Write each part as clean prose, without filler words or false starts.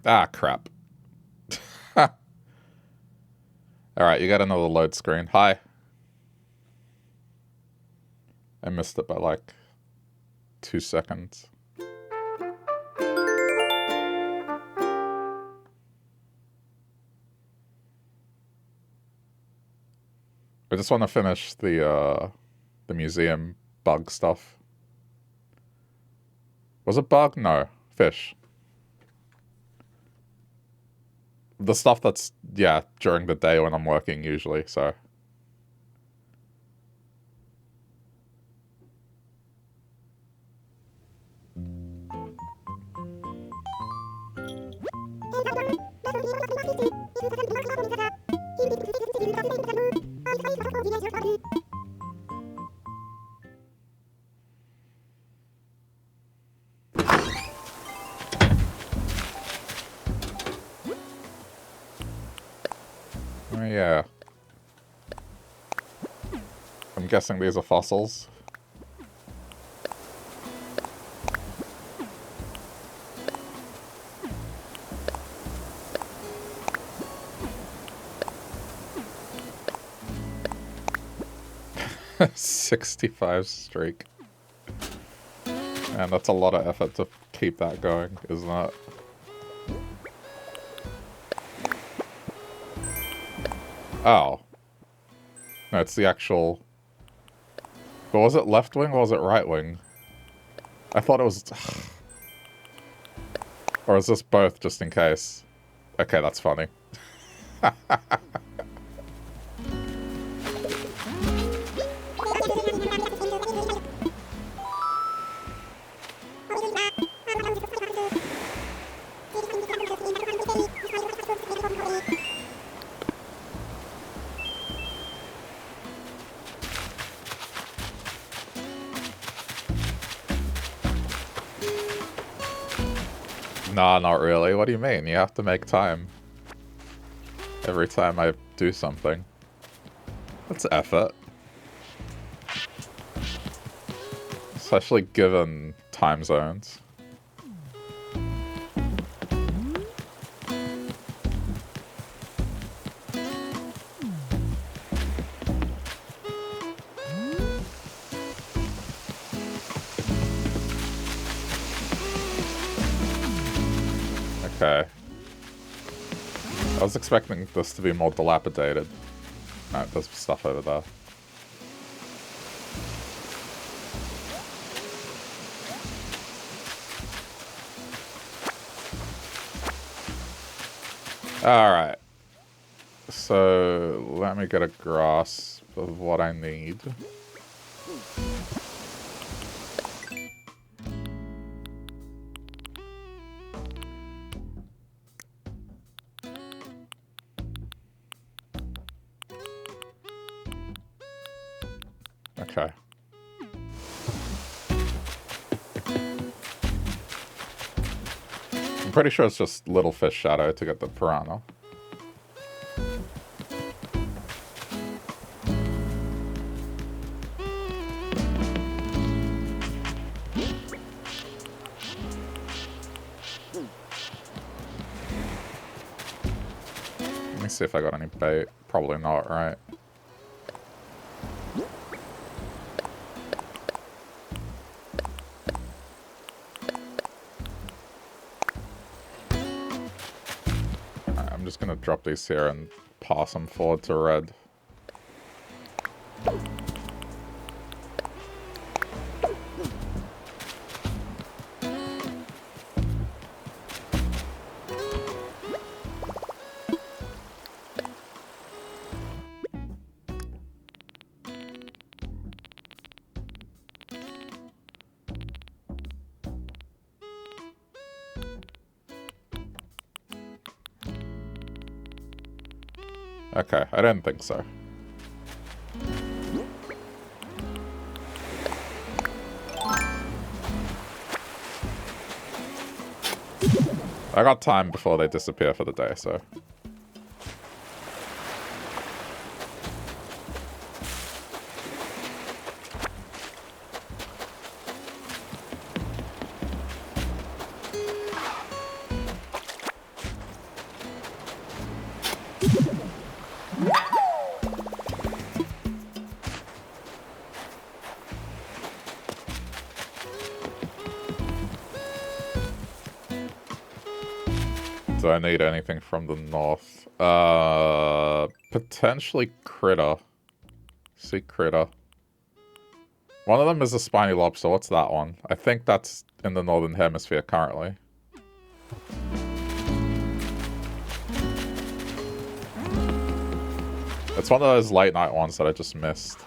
Ah, crap. Alright, you got another load screen. Hi. I missed it by like 2 seconds. I just want to finish the museum bug stuff. Was it bug? No. Fish. The stuff that's, yeah, during the day when I'm working usually, so. Oh, yeah. I'm guessing these are fossils. $65 streak. And that's a lot of effort to keep that going, isn't it? Oh. No, it's the actual... But was it left wing or was it right wing? I thought it was... Or is this both, just in case? Okay, that's funny. Nah, not really. What do you mean? You have to make time. Every time I do something. That's effort. Especially given time zones. Okay. I was expecting this to be more dilapidated. No, there's stuff over there. Alright. So, let me get a grasp of what I need. Okay. I'm pretty sure it's just little fish shadow to get the piranha. Let me see if I got any bait. Probably not, right? I'm just gonna drop these here and pass them forward to red. Okay, I didn't think so. I got time before they disappear for the day, so... Do I need anything from the north? Potentially critter. See critter. One of them is a spiny lobster. What's that one? I think that's in the northern hemisphere currently. It's one of those late night ones that I just missed.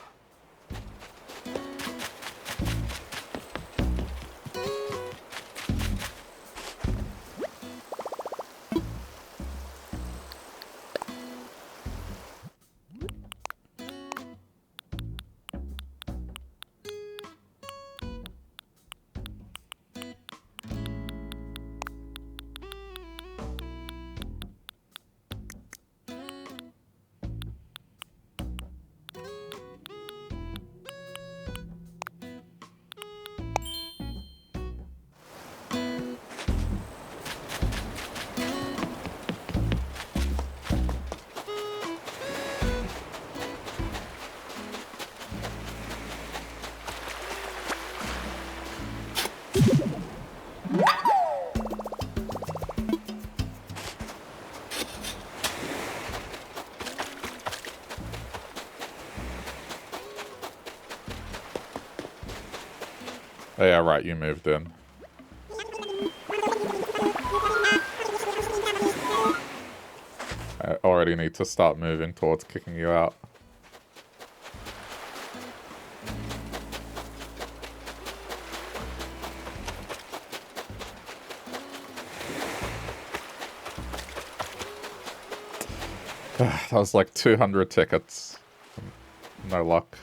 Oh yeah, right, you moved in. I already need to start moving towards kicking you out. That was like 200 tickets. No luck.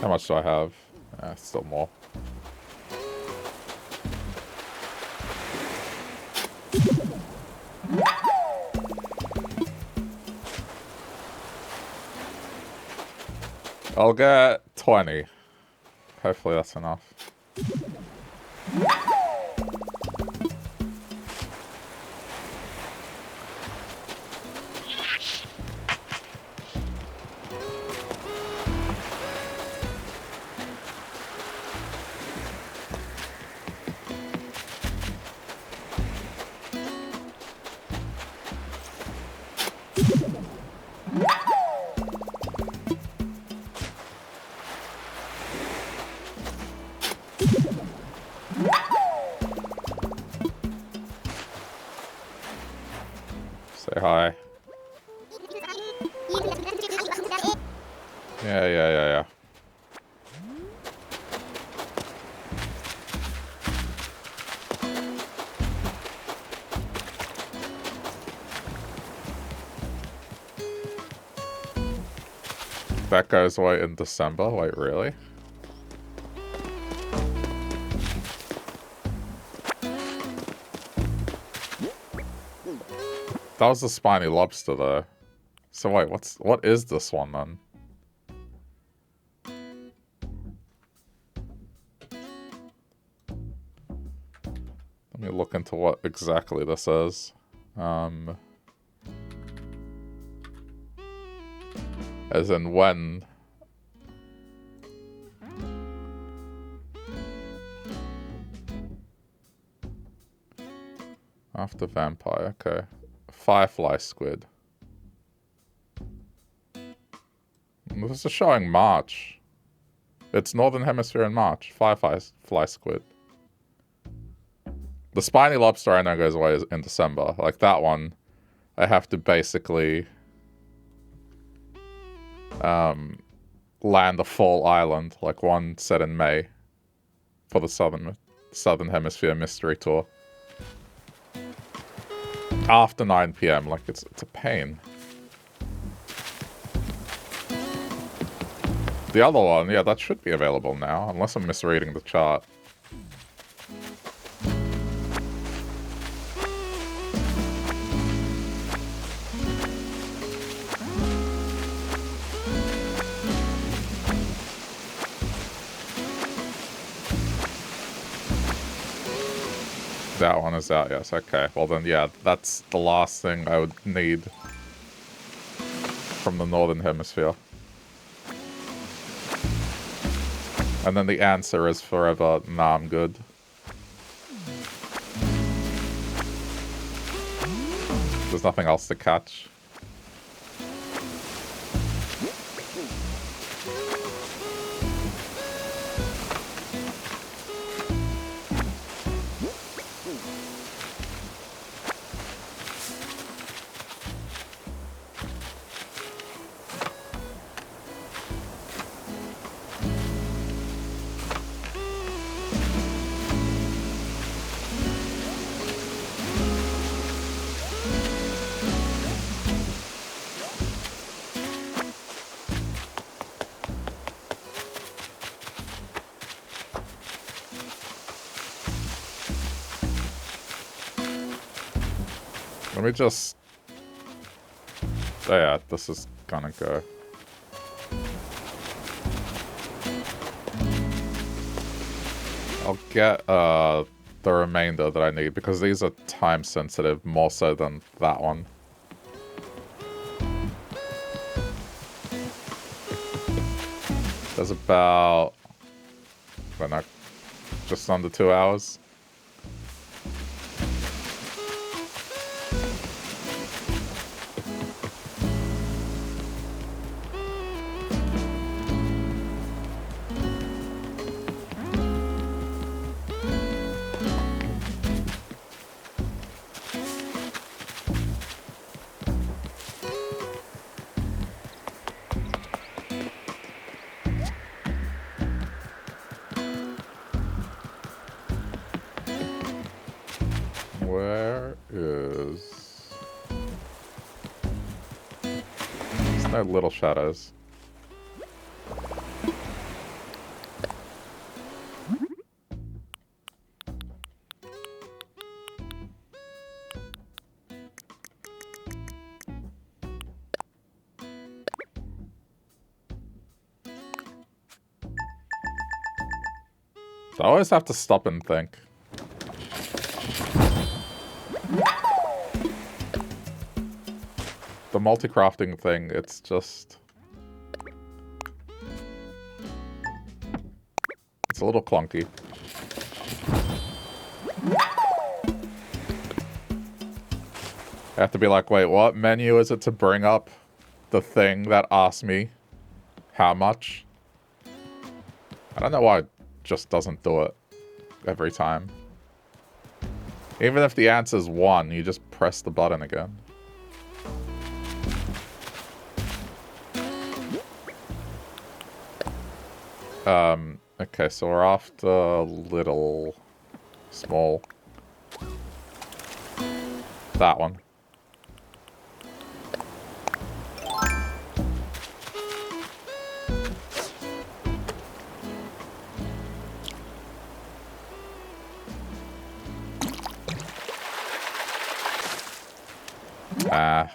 How much do I have? Still more. I'll get 20. Hopefully that's enough. Say hi. Yeah. That goes away in December? Wait, really? That was the spiny lobster, though. So wait, what is this one, then? Let me look into what exactly this is. As in when... After vampire, okay. Firefly squid. This is showing March. It's Northern Hemisphere in March. Firefly squid. The spiny lobster I know goes away in December. Like that one, I have to basically land a full island, like one set in May, for the Southern Hemisphere mystery tour. After 9 p.m. Like it's a pain. The other one, yeah, that should be available now, unless I'm misreading the chart. That one is out, yes. Okay, well then, yeah, that's the last thing I would need from the Northern Hemisphere. And then the answer is forever, nah, I'm good. There's nothing else to catch. Let me just... Oh yeah, this is gonna go. I'll get the remainder that I need, because these are time sensitive more so than that one. There's about... I don't know, just under 2 hours. Little shadows. I always have to stop and think. The multi-crafting thing, it's just... It's a little clunky. I have to be like, wait, what menu is it to bring up the thing that asks me how much? I don't know why it just doesn't do it every time. Even if the answer's 1, you just press the button again. Okay, so we're after little, small. That one. Ah.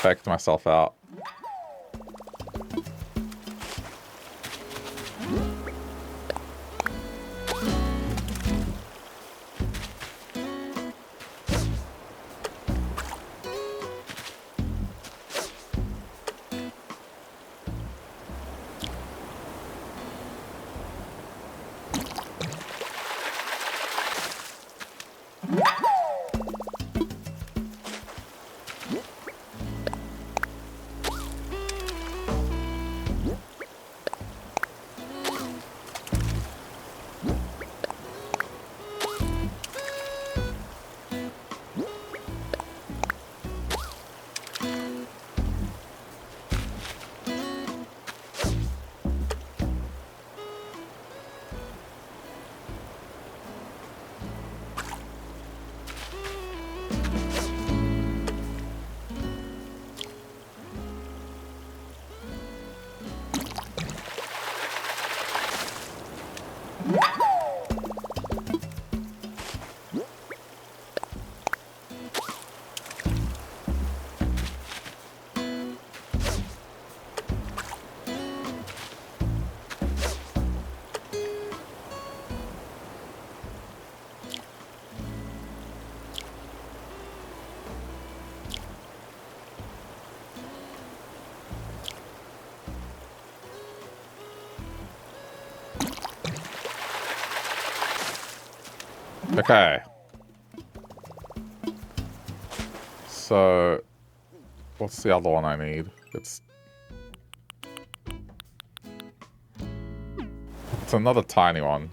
Faked myself out. Okay. So, what's the other one I need? It's another tiny one.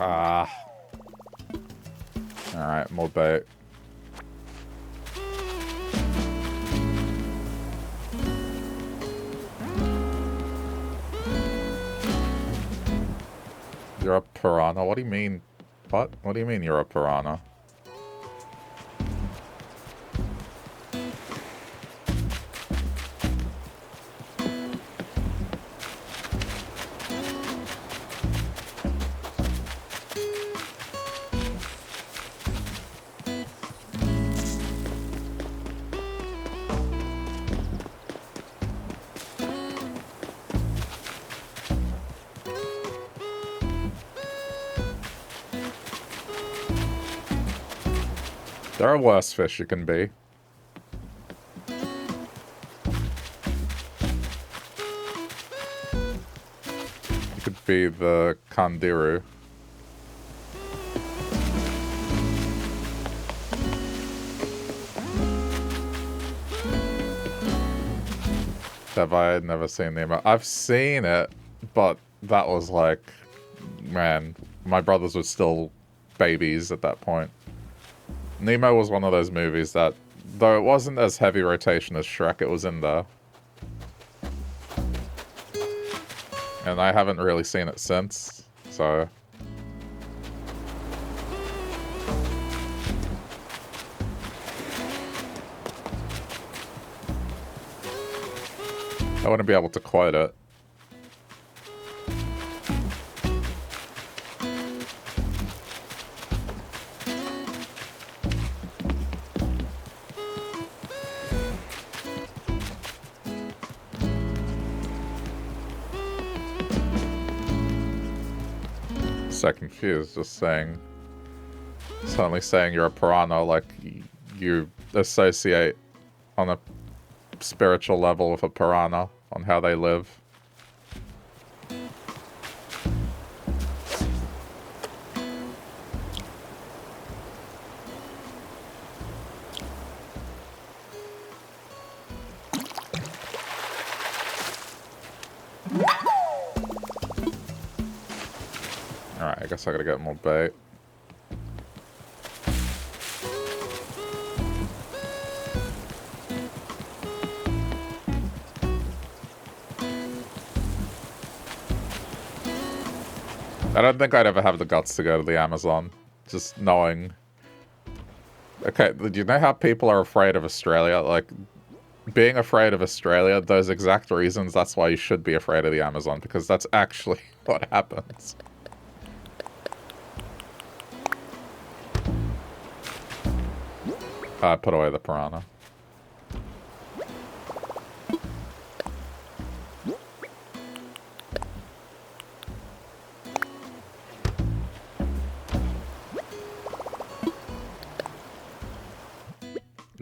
Ah. Alright, more bait. You're a piranha? What do you mean? What? What do you mean you're a piranha? There are worse fish you can be. You could be the Kandiru. Have I never seen Nemo? I've seen it, but that was like, man, my brothers were still babies at that point. Nemo was one of those movies that, though it wasn't as heavy rotation as Shrek, it was in there. And I haven't really seen it since, so... I wouldn't be able to quote it. So confused, just saying... Suddenly saying you're a piranha, like you associate on a spiritual level with a piranha, on how they live. Alright, I guess I gotta get more bait. I don't think I'd ever have the guts to go to the Amazon. Just knowing... Okay, do you know how people are afraid of Australia? Like, being afraid of Australia, those exact reasons, that's why you should be afraid of the Amazon, because that's actually what happens. Put away the piranha.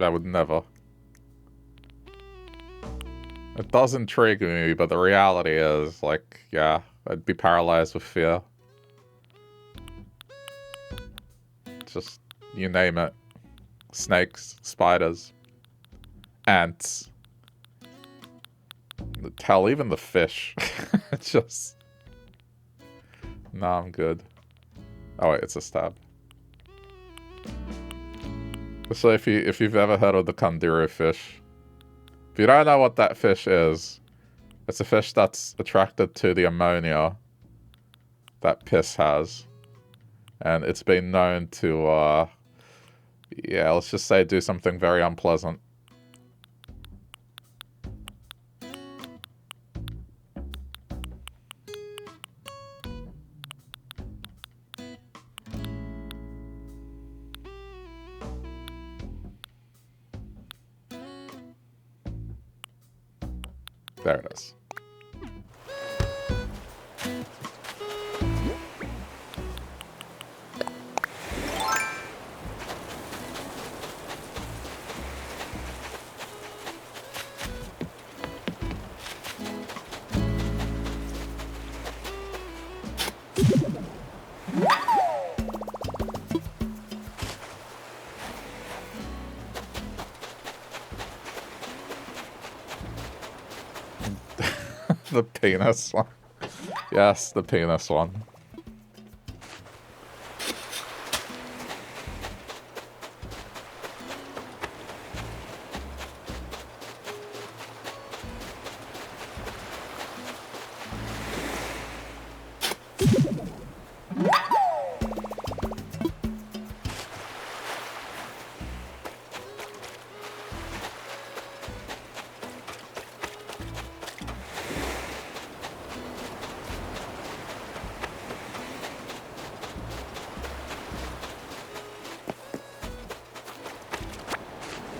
I would never. It does intrigue me, but the reality is, like, yeah, I'd be paralyzed with fear. Just, you name it. Snakes, spiders, ants. Hell, even the fish. It's just... Nah, I'm good. Oh wait, it's a stab. So if you've ever heard of the kanduru fish, if you don't know what that fish is, it's a fish that's attracted to the ammonia that piss has. And it's been known to, yeah, let's just say do something very unpleasant. There it is. The penis one. Yes, the penis one.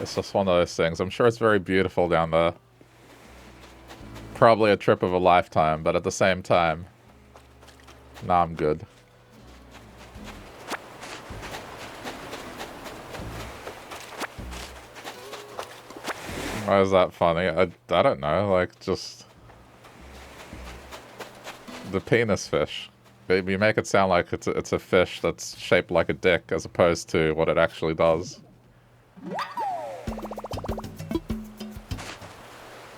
It's just one of those things. I'm sure it's very beautiful down there. Probably a trip of a lifetime, but at the same time, nah, I'm good. Why is that funny? I don't know, like, just... The penis fish. You make it sound like it's a fish that's shaped like a dick, as opposed to what it actually does.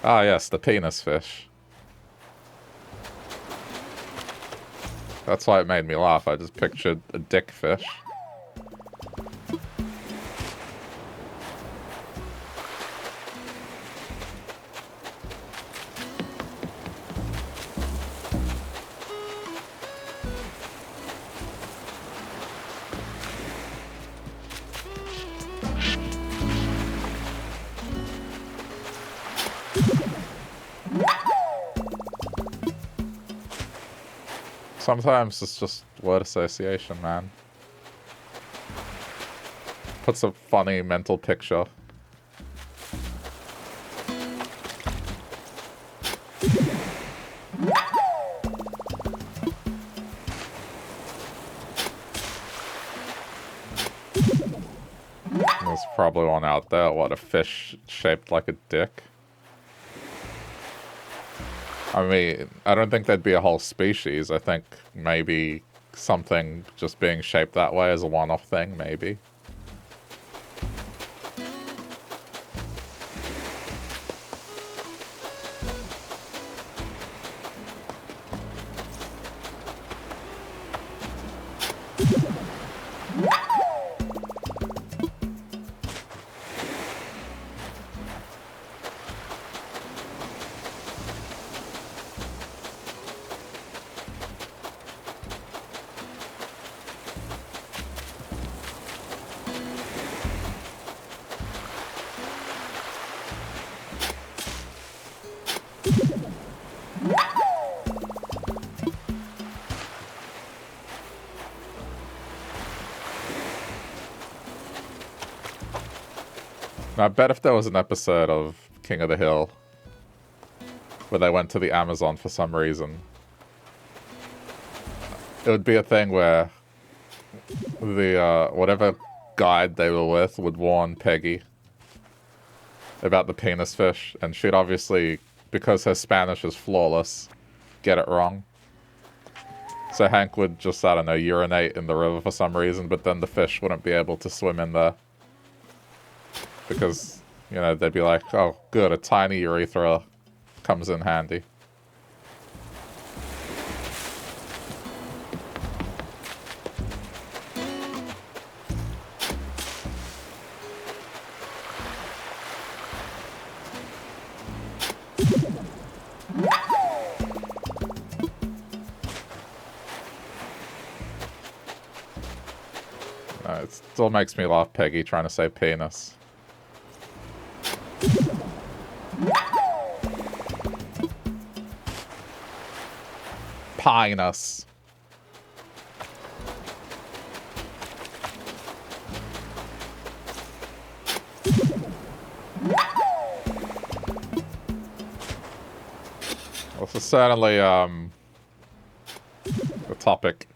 Ah, yes, the penis fish. That's why it made me laugh. I just pictured a dick fish. Sometimes it's just word association, man. Puts a funny mental picture. There's probably one out there. What, a fish shaped like a dick? I mean, I don't think there'd be a whole species. I think maybe something just being shaped that way is a one-off thing, maybe. I bet if there was an episode of King of the Hill where they went to the Amazon for some reason, it would be a thing where the, whatever guide they were with would warn Peggy about the penis fish, and she'd obviously, because her Spanish is flawless, get it wrong. So Hank would just, I don't know, urinate in the river for some reason, but then the fish wouldn't be able to swim in there. Because, you know, they'd be like, oh, good, a tiny urethra comes in handy. It still makes me laugh, Peggy trying to say penis. Pinus. Well, this is certainly, the topic.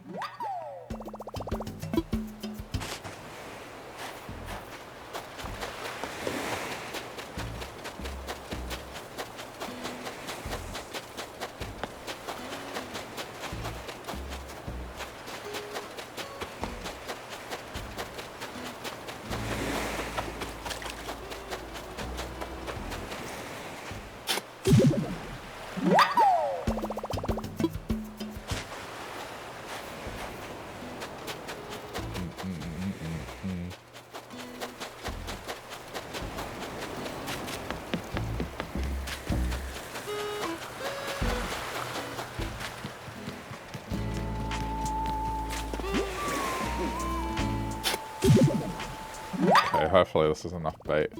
Hopefully this is enough bait.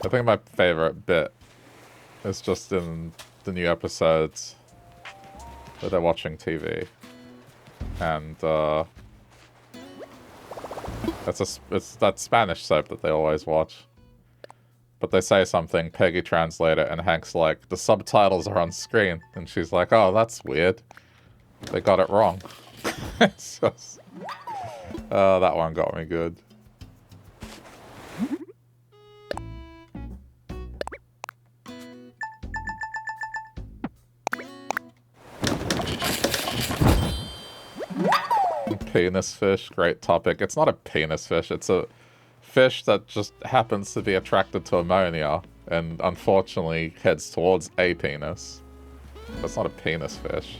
I think my favorite bit is just in the new episodes where they're watching TV. And, it's that Spanish soap that they always watch. But they say something, Peggy translate it, and Hank's like, the subtitles are on screen. And she's like, oh, that's weird. They got it wrong. It's just, that one got me good. Penis fish, great topic. It's not a penis fish, it's a fish that just happens to be attracted to ammonia and unfortunately heads towards a penis. That's not a penis fish.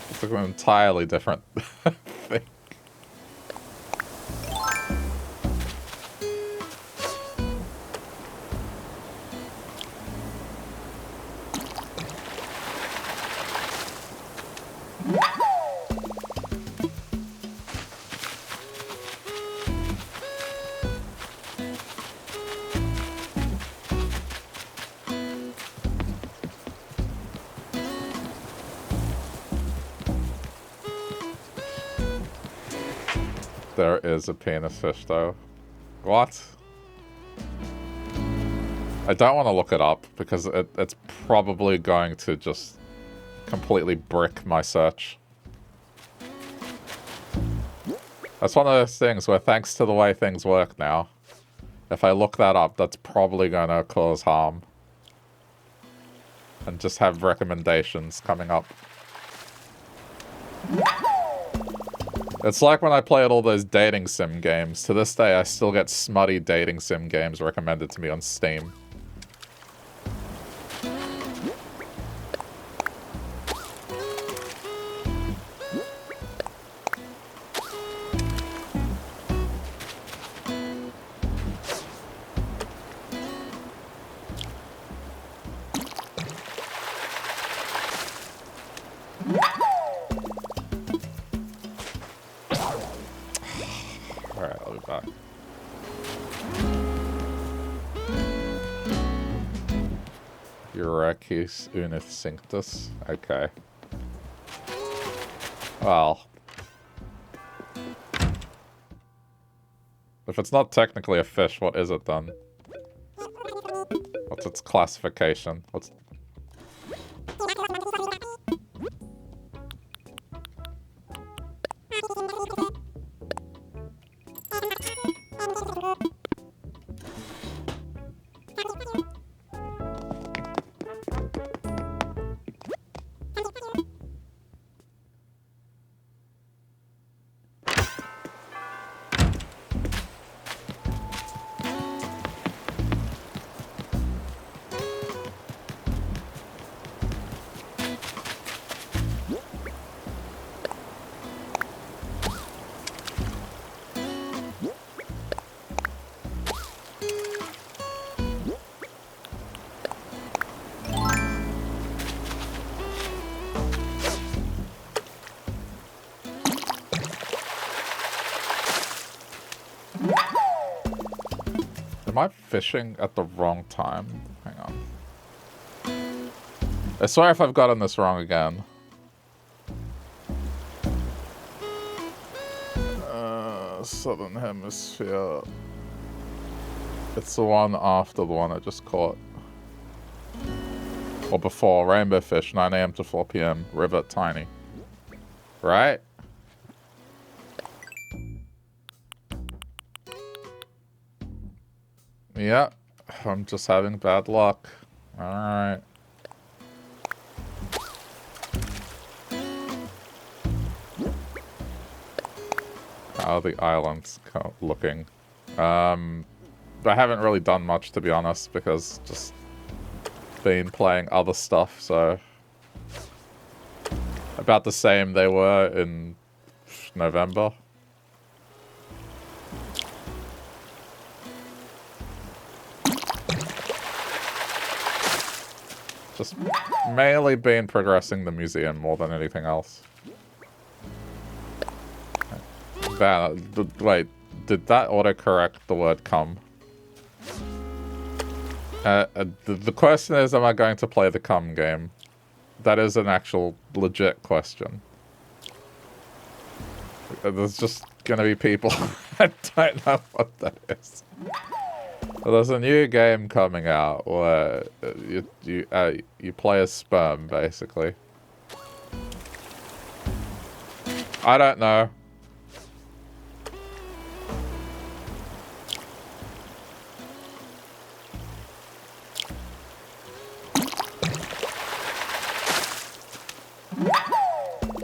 It's like an entirely different thing. There is a penis fish, though. What? I don't want to look it up, because it's probably going to just completely brick my search. That's one of those things where, thanks to the way things work now, if I look that up, that's probably going to cause harm. And just have recommendations coming up. It's like when I played all those dating sim games. To this day, I still get smutty dating sim games recommended to me on Steam. Alright, I'll be back. Eurechis unicinctus. Okay. Well. If it's not technically a fish, what is it then? What's its classification? What's... Am I fishing at the wrong time? Hang on. I swear if I've gotten this wrong again. Southern Hemisphere. It's the one after the one I just caught. Or before. Rainbow fish, 9 AM to 4 PM. River, tiny. Right? Yeah, I'm just having bad luck. Alright. How are the islands looking? I haven't really done much, to be honest, because just been playing other stuff, so... About the same they were in November. Just mainly been progressing the museum more than anything else. Wait, did that autocorrect the word come? The question is, am I going to play the come game? That is an actual legit question. There's just gonna be people I don't know what that is. There's a new game coming out where you play as sperm, basically. I don't know.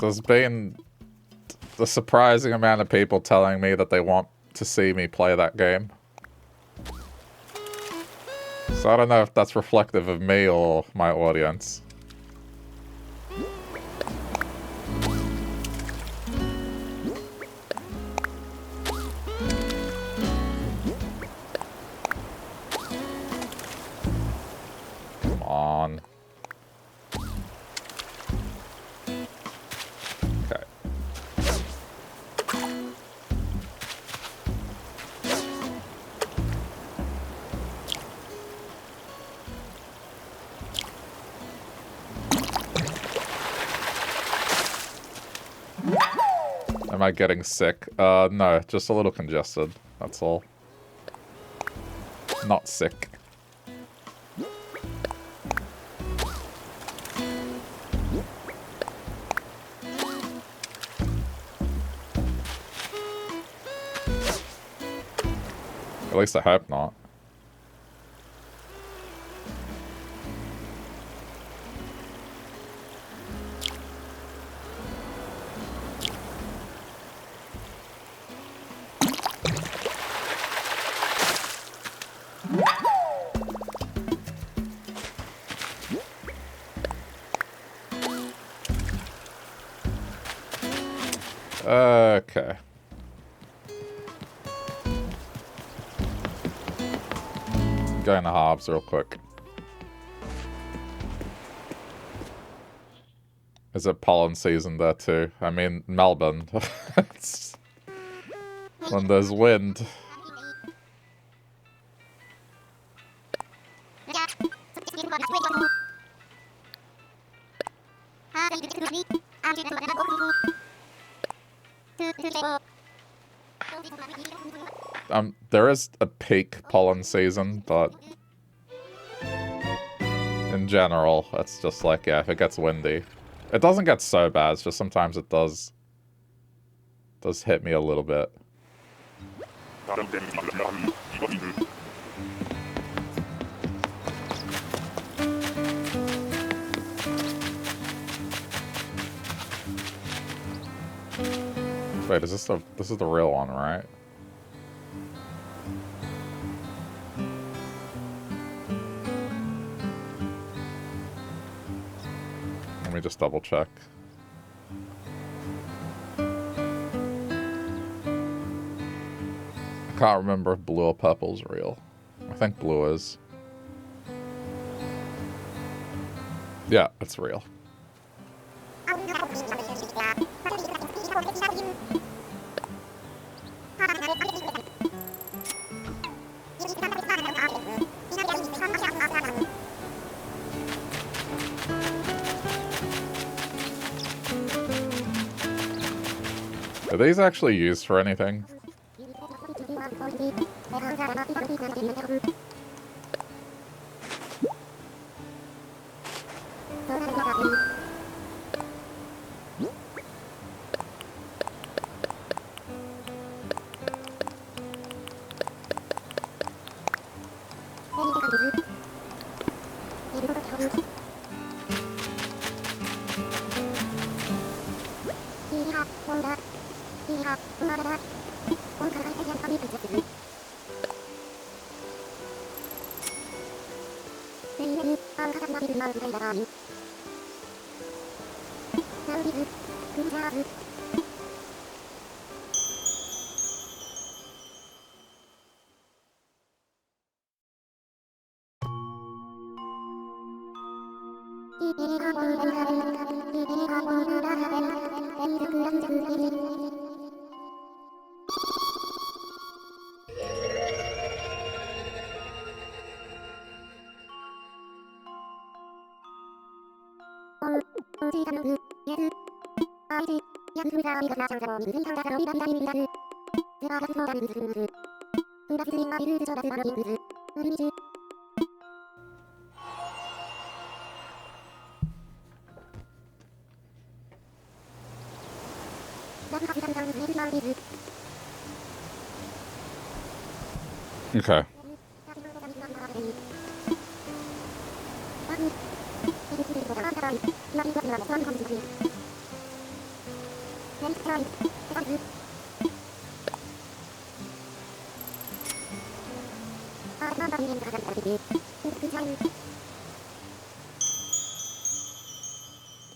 There's been a surprising amount of people telling me that they want to see me play that game. So I don't know if that's reflective of me or my audience. Come on. Okay. Am I getting sick? No, just a little congested. That's all. Not sick. At least I hope not. Okay. Going to Hobbs real quick. Is it pollen season there too? I mean, Melbourne. It's when there's wind. There is a peak pollen season, but in general, it's just like, yeah, if it gets windy. It doesn't get so bad, it's just sometimes it does hit me a little bit. Wait, is this the real one, right? Let me just double check. I can't remember if blue or purple's real. I think blue is. Yeah, it's real. Are these actually used for anything? Okay. I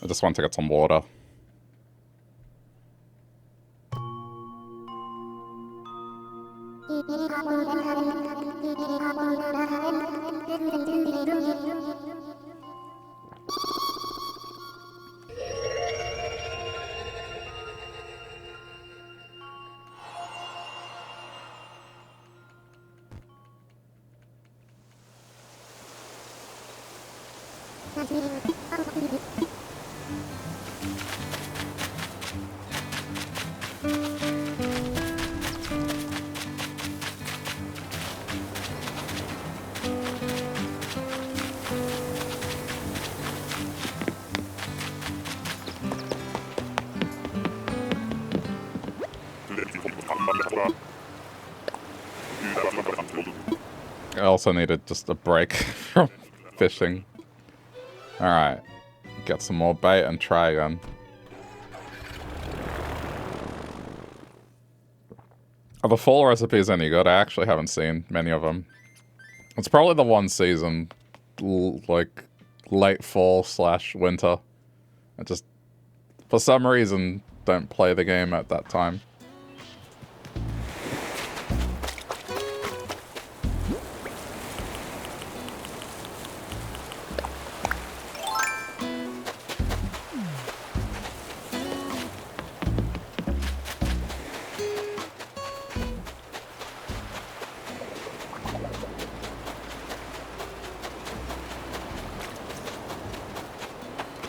just want to get some water. I also needed just a break from fishing. Alright. Get some more bait and try again. Are the fall recipes any good? I actually haven't seen many of them. It's probably the one season, like, late fall / winter. I just, for some reason, don't play the game at that time.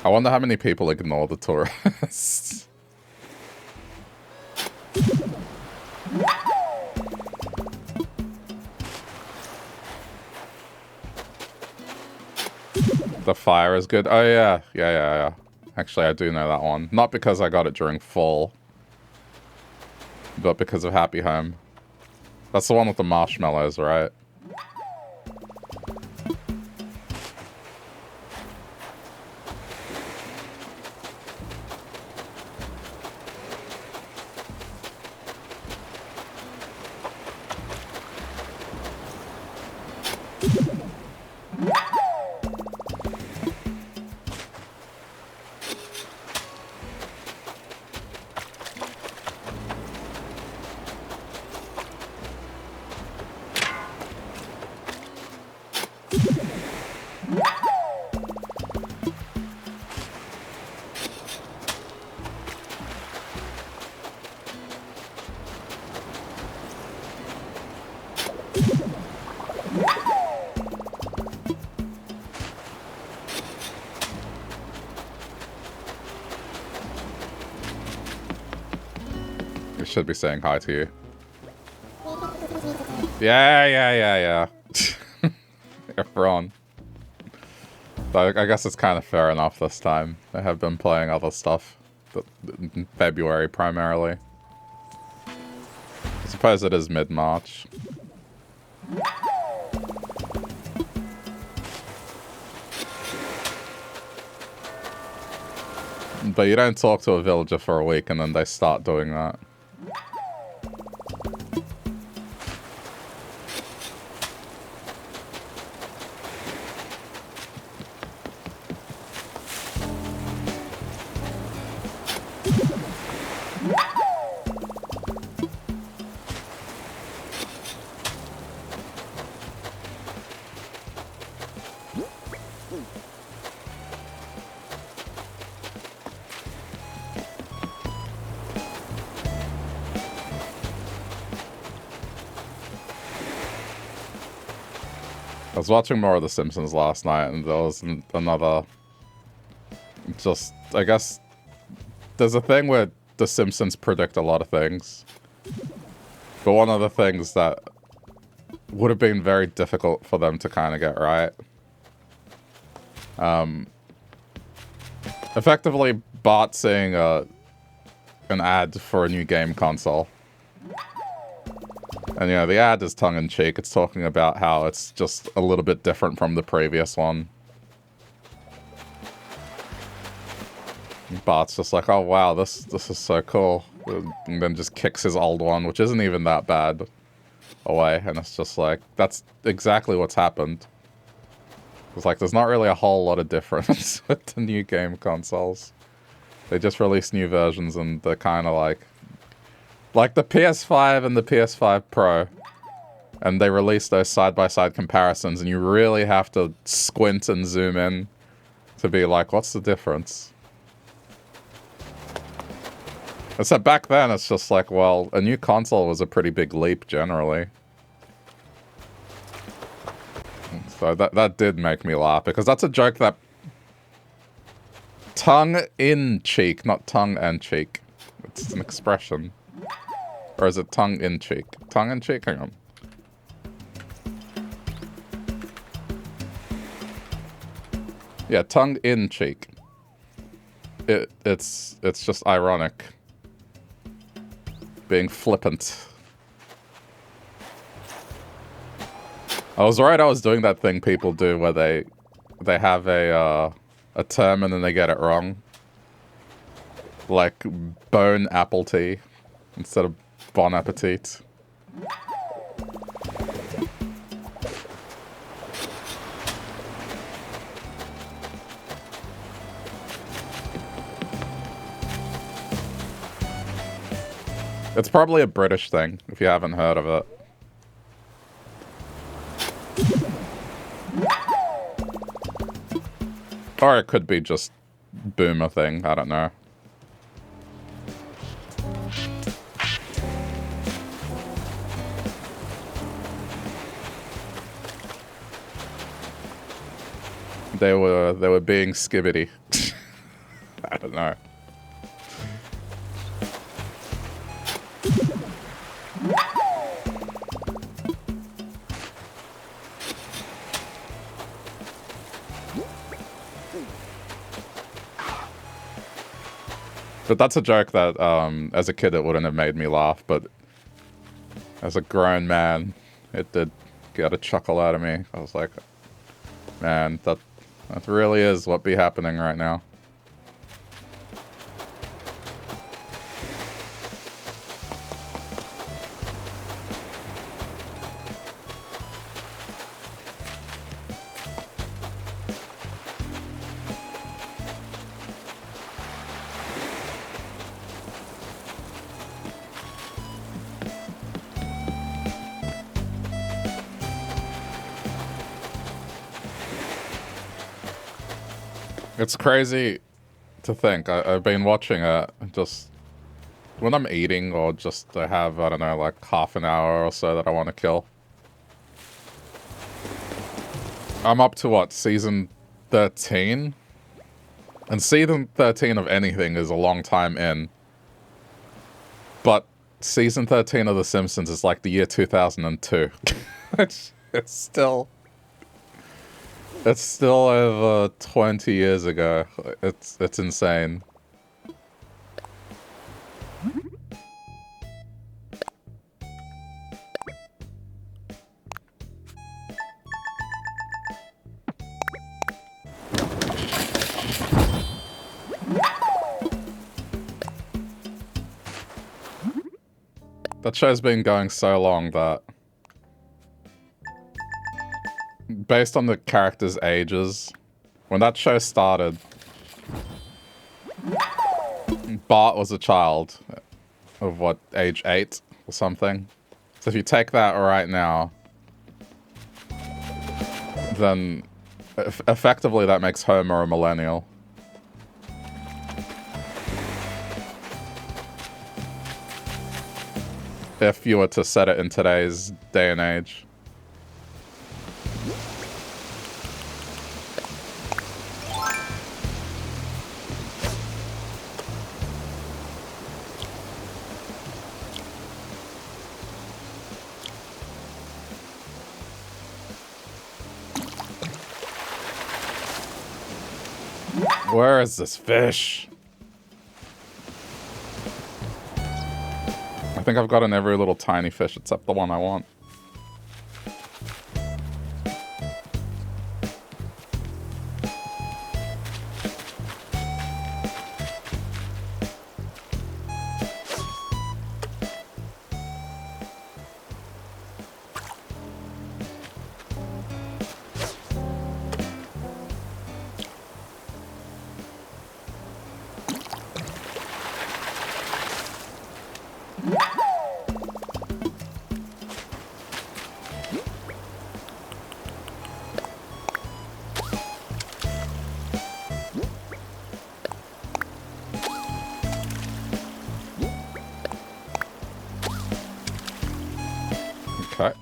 I wonder how many people ignore the tourists. The fire is good. Oh yeah. Yeah. Actually, I do know that one. Not because I got it during fall, but because of Happy Home. That's the one with the marshmallows, right? Should be saying hi to you. Yeah. Everyone. But I guess it's kind of fair enough this time. I have been playing other stuff. In February, primarily. I suppose it is mid-March. But you don't talk to a villager for a week and then they start doing that. I was watching more of The Simpsons last night, and there was another... Just, I guess... There's a thing where The Simpsons predict a lot of things. But one of the things that would have been very difficult for them to kind of get right. Effectively, Bart seeing an ad for a new game console. And, you know, the ad is tongue-in-cheek. It's talking about how it's just a little bit different from the previous one. Bart's just like, oh wow, this is so cool. And then just kicks his old one, which isn't even that bad, away. And it's just like, that's exactly what's happened. It's like, there's not really a whole lot of difference with the new game consoles. They just released new versions and they're kind of like the PS5 and the PS5 Pro. And they released those side-by-side comparisons and you really have to squint and zoom in to be like, what's the difference? Except back then, it's just like, well, a new console was a pretty big leap generally. So that did make me laugh, because that's a joke that... Tongue-in-cheek, not tongue-and-cheek. It's an expression. Or is it tongue-in-cheek? Tongue-in-cheek? Hang on. Yeah, tongue-in-cheek. It's just ironic. Being flippant. I was right, I was doing that thing people do where they have a term and then they get it wrong. Like bone apple tea instead of bon appetit. It's probably a British thing, if you haven't heard of it. Or it could be just boomer thing, I don't know. They were being skibbity. I don't know. But that's a joke that, as a kid, it wouldn't have made me laugh, but as a grown man, it did get a chuckle out of me. I was like, man, that really is what be happening right now. It's crazy to think. I've been watching it just when I'm eating or just I have, I don't know, like half an hour or so that I want to kill. I'm up to what, season 13? And season 13 of anything is a long time in. But season 13 of The Simpsons is like the year 2002. It's still over 20 years ago. It's insane. That show's been going so long that, based on the characters' ages, when that show started, Bart was a child of what, age 8 or something? So if you take that right now, then effectively that makes Homer a millennial. If you were to set it in today's day and age. Where is this fish? I think I've gotten every little tiny fish except the one I want. Okay.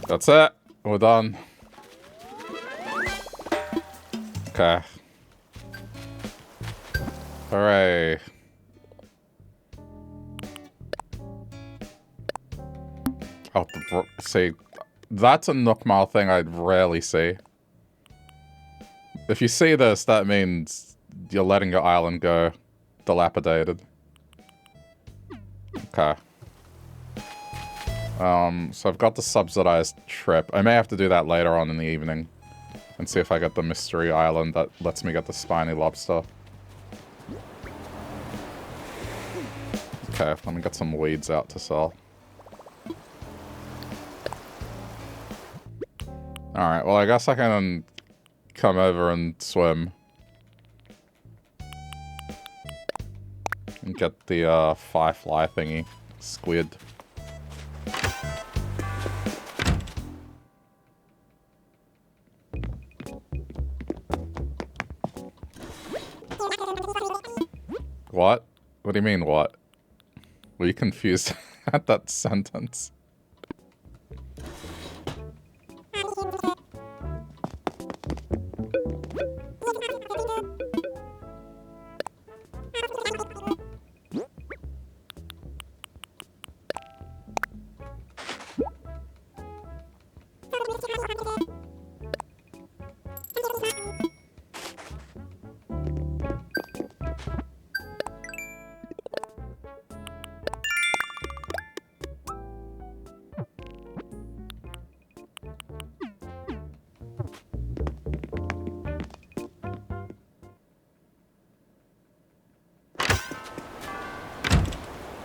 That's it. We're done. Okay. Hooray. Oh, see, that's a Nookmal thing I'd rarely see. If you see this, that means you're letting your island go dilapidated. Okay. So I've got the subsidized trip. I may have to do that later on in the evening. And see if I get the mystery island that lets me get the spiny lobster. Okay, let me get some weeds out to sell. Alright, well I guess I can come over and swim. And get the firefly thingy. Squid. What? What do you mean, what? Were you confused at that sentence?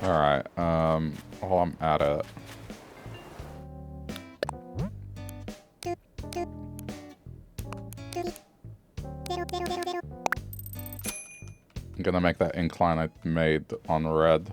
Alright, while I'm at it. I'm gonna make that incline I made on red.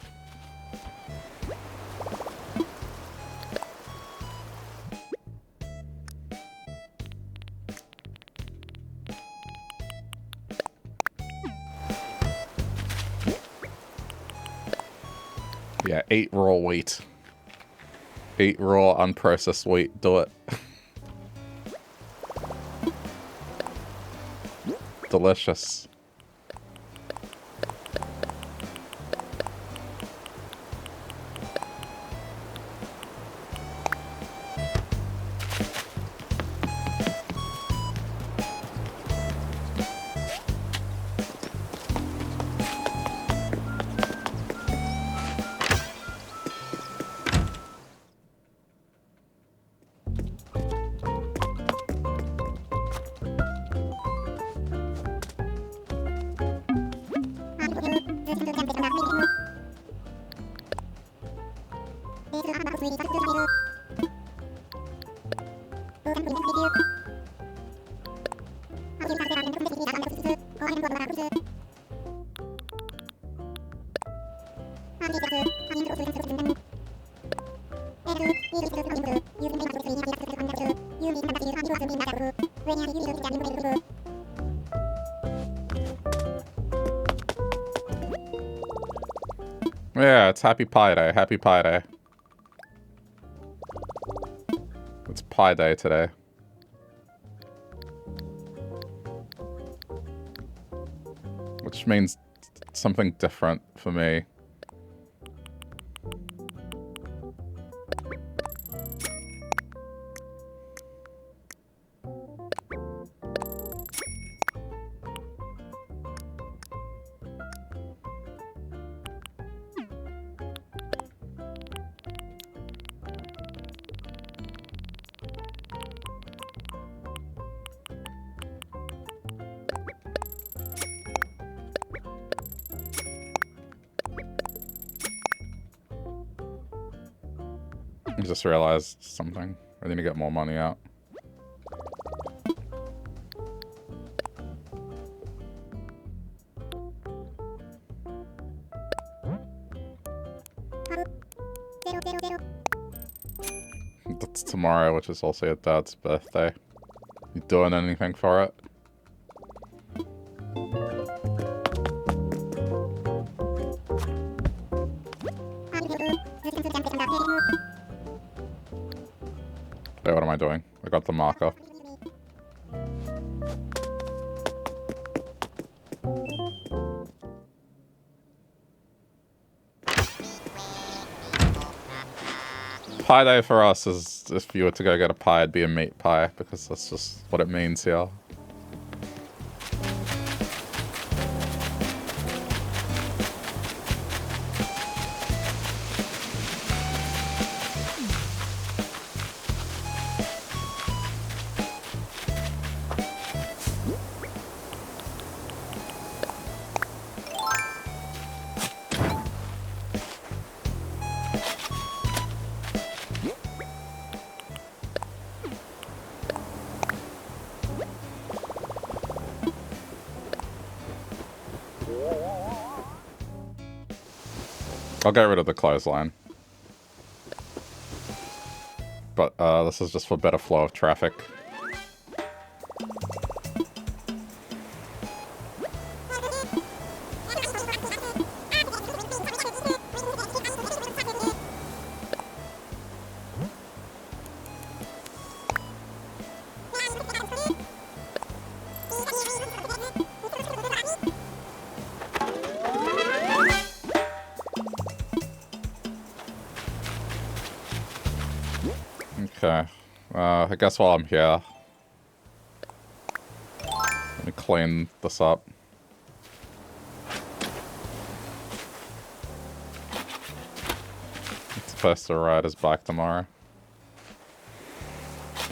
Yeah, 8 raw wheat. 8 raw unprocessed wheat. Do it. Delicious. Yeah, it's Happy Pie Day. Happy Pie Day. It's Pie Day today. Which means something different for me. I just realized something. I need to get more money out. That's tomorrow, which is also your dad's birthday. You doing anything for it? Wait, what am I doing? I got the marker. Pie day for us is if you were to go get a pie, it'd be a meat pie, because that's just what it means here. I'll get rid of the clothesline. But this is just for better flow of traffic. Okay. I guess while I'm here, let me clean this up. He's supposed to ride his bike tomorrow.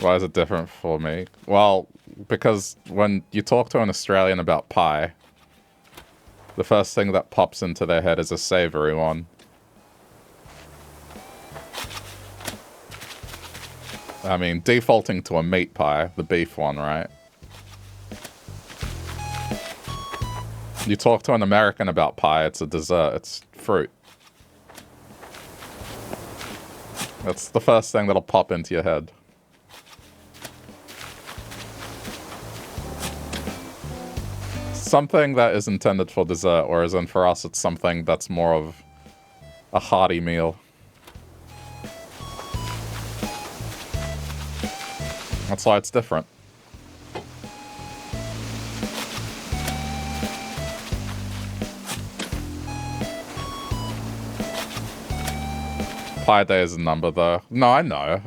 Why is it different for me? Well, because when you talk to an Australian about pie, the first thing that pops into their head is a savoury one. I mean, defaulting to a meat pie, the beef one, right? You talk to an American about pie, it's a dessert, it's fruit. That's the first thing that'll pop into your head. Something that is intended for dessert, whereas in for us it's something that's more of a hearty meal. That's why it's different. Pie day is a number, though. No, I know.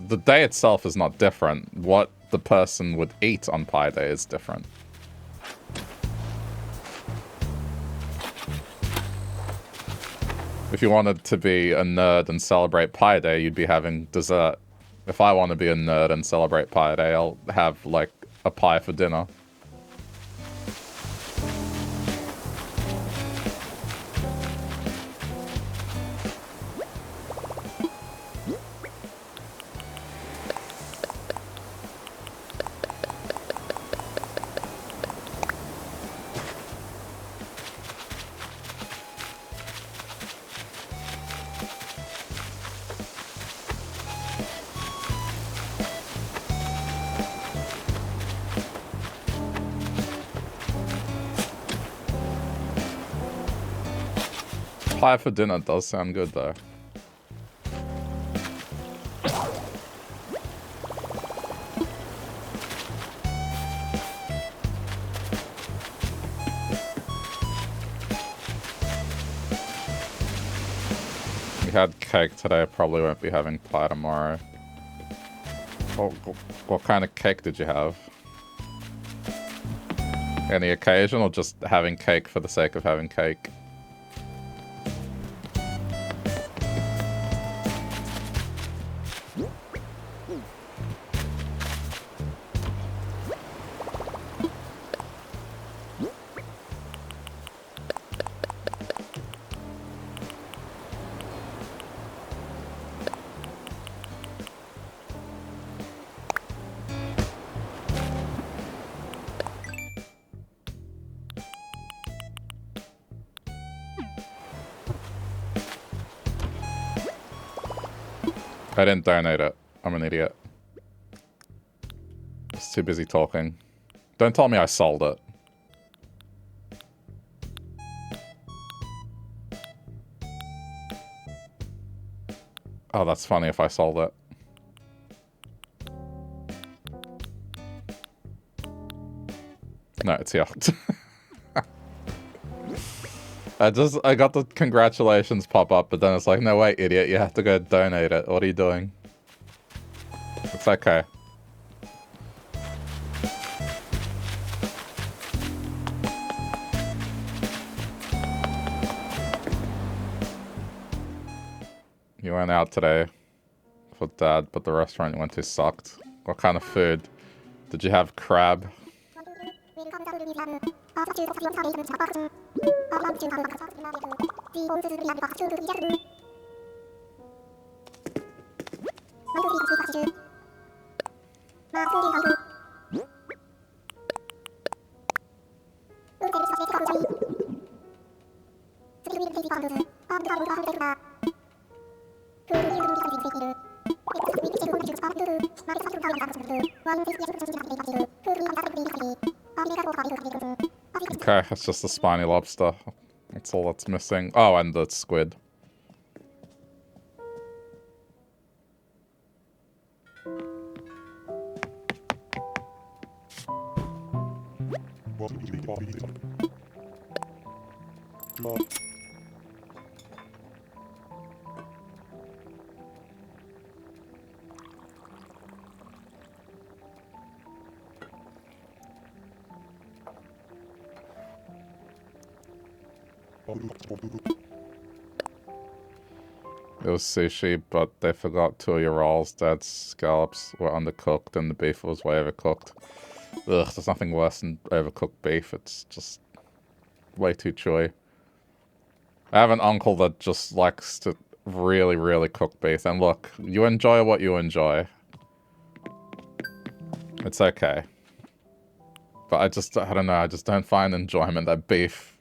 The day itself is not different. What the person would eat on Pie day is different. If you wanted to be a nerd and celebrate Pie day, you'd be having dessert. If I want to be a nerd and celebrate Pie day, I'll have, like, a pie for dinner. Pie for dinner does sound good, though. We had cake today, probably won't be having pie tomorrow. What kind of cake did you have? Any occasion, or just having cake for the sake of having cake? I didn't donate it. I'm an idiot. Just too busy talking. Don't tell me I sold it. Oh, that's funny if I sold it. No, it's here. I got the congratulations pop up, but then it's like, no, wait, idiot, you have to go donate it. What are you doing? It's okay. You went out today for Dad, but the restaurant you went to sucked. What kind of food? Did you have crab? Okay, it's just the spiny lobster. That's all that's missing. Oh, and the squid. It was sushi, but they forgot 2 of your rolls. Dad's scallops were undercooked and the beef was way overcooked. Ugh, there's nothing worse than overcooked beef. It's just way too chewy. I have an uncle that just likes to really, really cook beef. And look, you enjoy what you enjoy. It's okay. But I don't know, I just don't find enjoyment that beef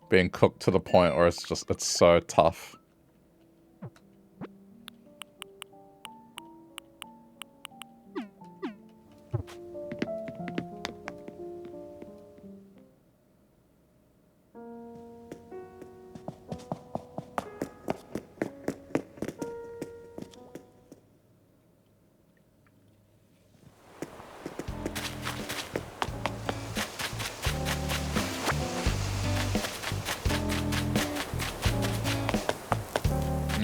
being cooked to the point where it's so tough.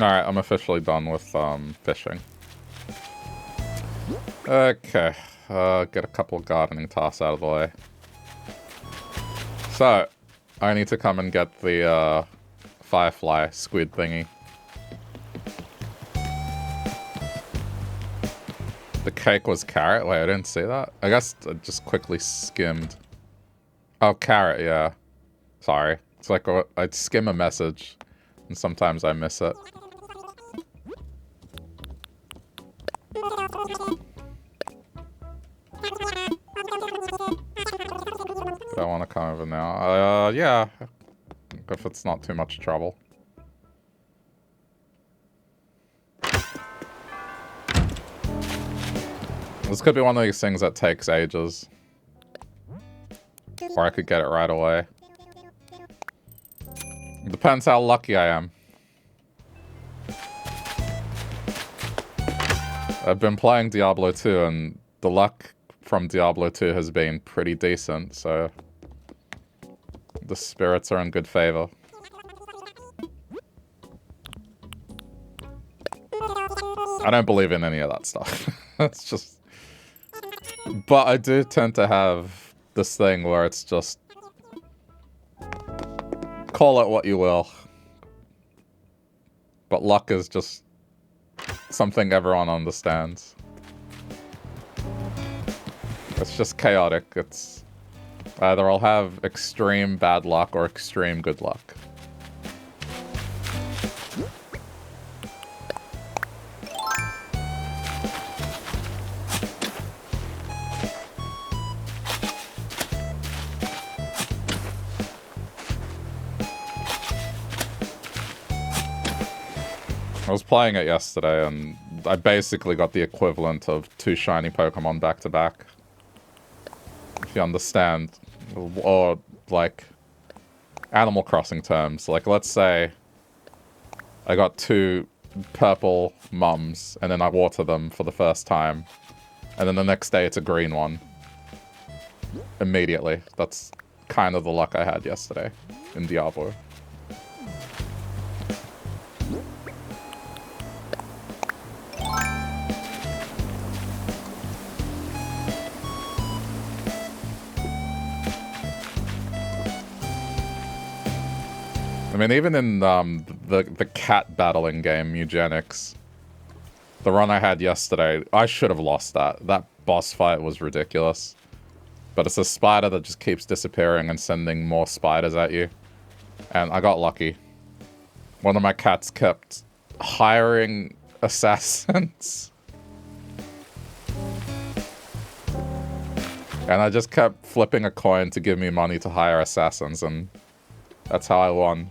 Alright, I'm officially done with fishing. Okay, get a couple of gardening tasks out of the way. So, I need to come and get the firefly squid thingy. The cake was carrot? Wait, I didn't see that. I guess I just quickly skimmed. Oh, carrot, yeah. Sorry. It's like I'd skim a message, and sometimes I miss it. Do I want to come over now? Yeah. If it's not too much trouble. This could be one of these things that takes ages. Or I could get it right away. It depends how lucky I am. I've been playing Diablo 2 and the luck from Diablo 2 has been pretty decent, so the spirits are in good favor. I don't believe in any of that stuff. It's just... But I do tend to have this thing where it's just... Call it what you will. But luck is just something everyone understands. It's just chaotic. It's either I'll have extreme bad luck or extreme good luck. I was playing it yesterday and I basically got the equivalent of 2 shiny Pokemon back to back. If you understand. Or, like, Animal Crossing terms. Like, let's say I got 2 purple mums, and then I water them for the first time. And then the next day it's a green one. Immediately. That's kind of the luck I had yesterday in Diablo. I mean, even in the cat battling game, Eugenics, the run I had yesterday, I should have lost that. That boss fight was ridiculous. But it's a spider that just keeps disappearing and sending more spiders at you. And I got lucky. One of my cats kept hiring assassins. And I just kept flipping a coin to give me money to hire assassins, and that's how I won.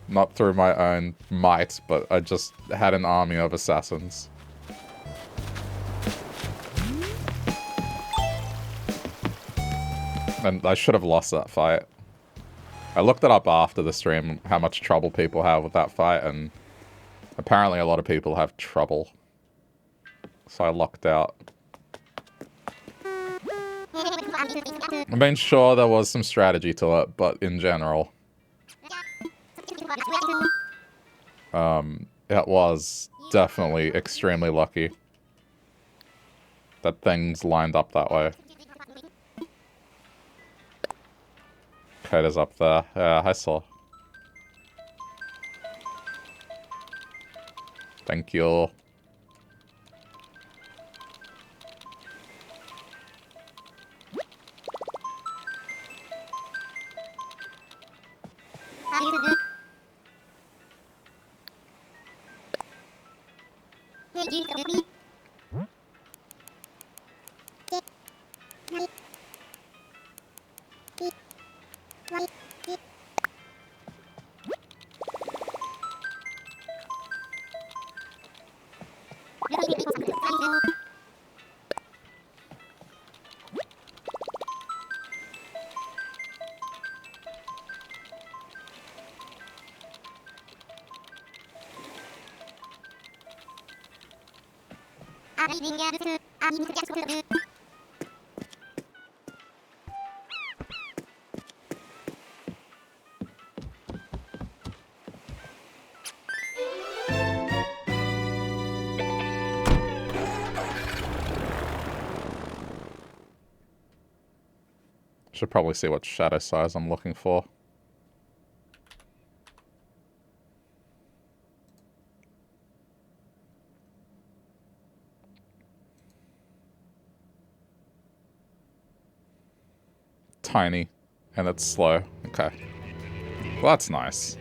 Not through my own might, but I just had an army of assassins. And I should have lost that fight. I looked it up after the stream, how much trouble people have with that fight, and apparently a lot of people have trouble. So I lucked out. I mean, sure, there was some strategy to it, but in general... it was definitely extremely lucky that things lined up that way. Kata's up there. Yeah, I saw. Thank you. Should probably see what shadow size I'm looking for. Tiny, and it's slow. Okay. Well, that's nice.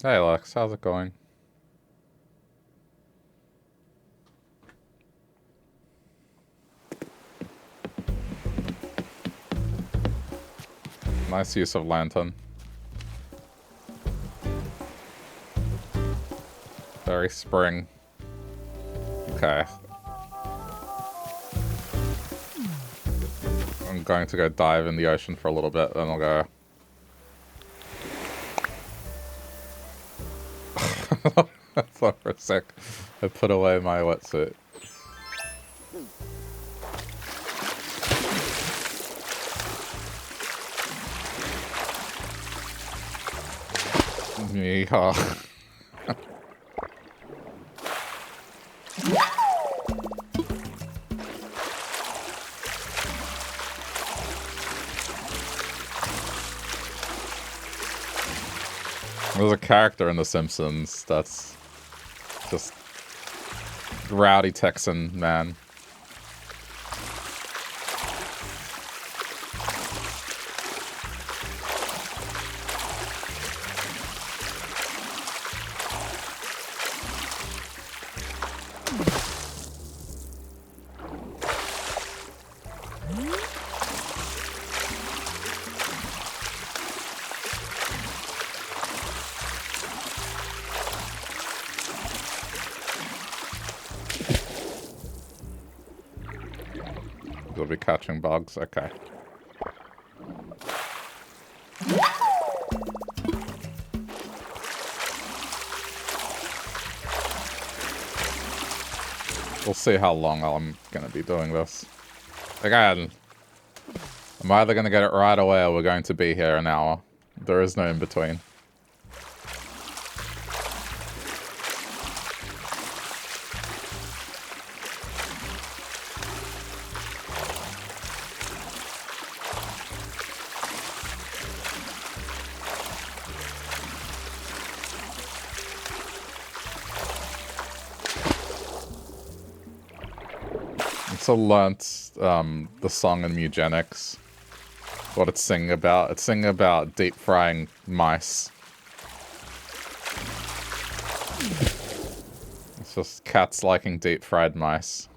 Hey Lex, how's it going? Nice use of lantern. Very spring. Okay. I'm going to go dive in the ocean for a little bit, then I'll go. I thought for a sec I put away my wetsuit. Yeehaw. There's a character in The Simpsons that's just Rowdy Texan man. We'll be catching bugs. Okay. We'll see how long I'm gonna be doing this. Again, I'm either gonna get it right away or we're going to be here an hour. There is no in between. Also learnt the song in Eugenics. What it's singing about. It's singing about deep frying mice. It's just cats liking deep fried mice.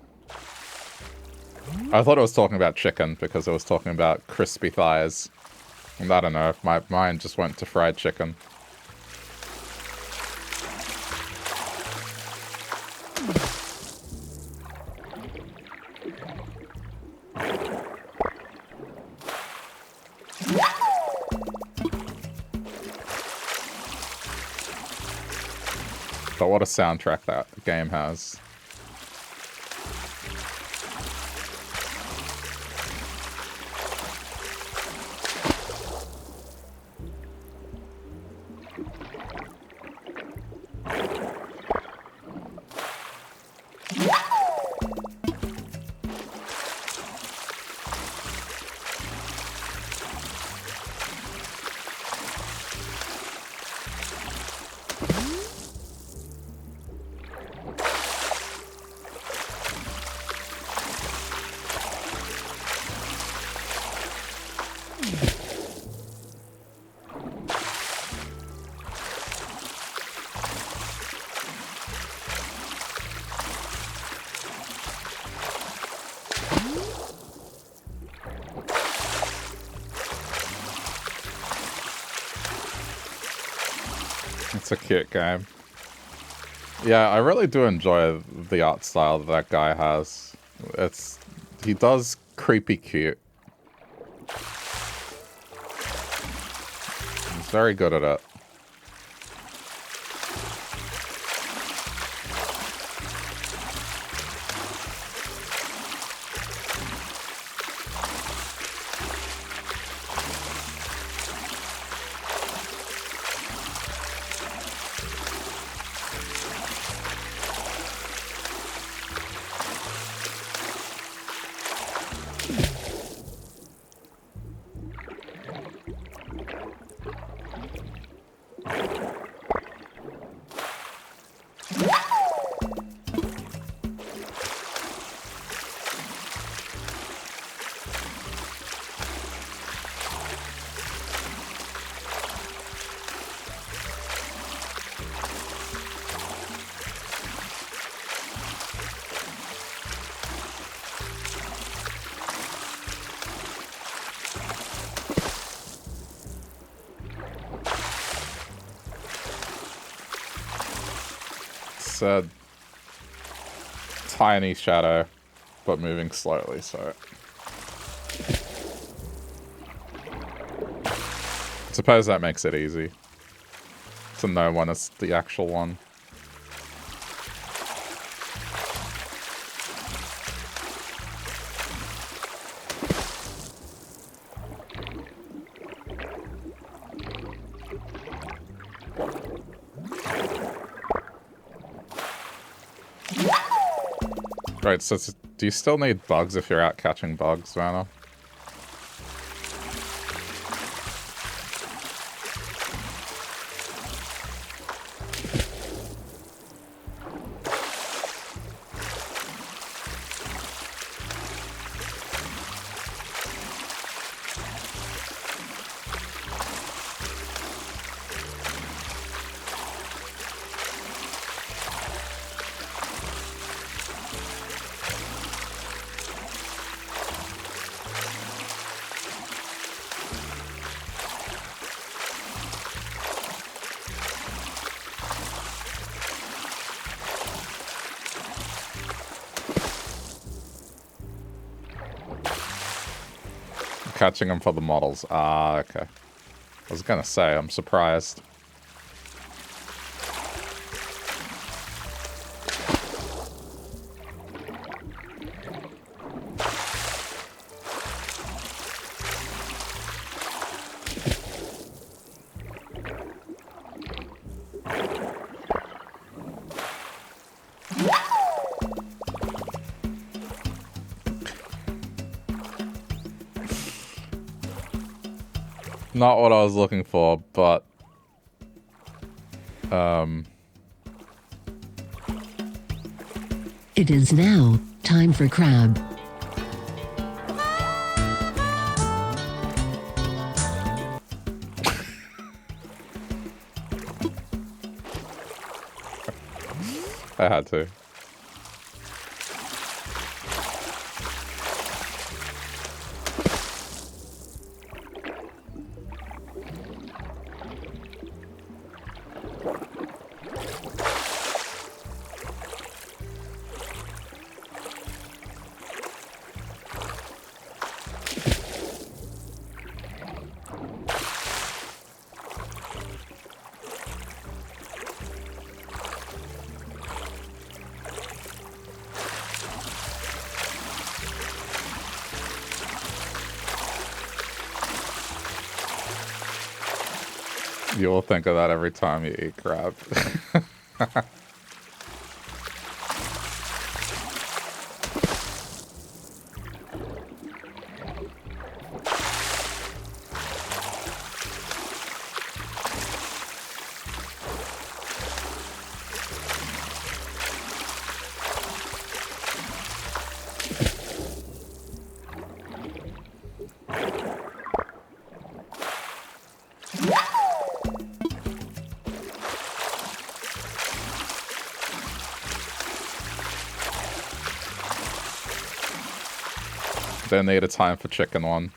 I thought it was talking about chicken because it was talking about crispy thighs. And I don't know, my mind just went to fried chicken. But what a soundtrack that game has. It's a cute game. Yeah, I really do enjoy the art style that guy has. He does creepy cute. He's very good at it. A tiny shadow, but moving slowly, so I suppose that makes it easy to know when it's the actual one. Right, so do you still need bugs if you're out catching bugs, Vanna? catching them for the models. Ah, okay. I was gonna say, I'm surprised. Not what I was looking for, but... It is now time for crab. I had to. You will think of that every time you eat crab. They need a time for chicken one.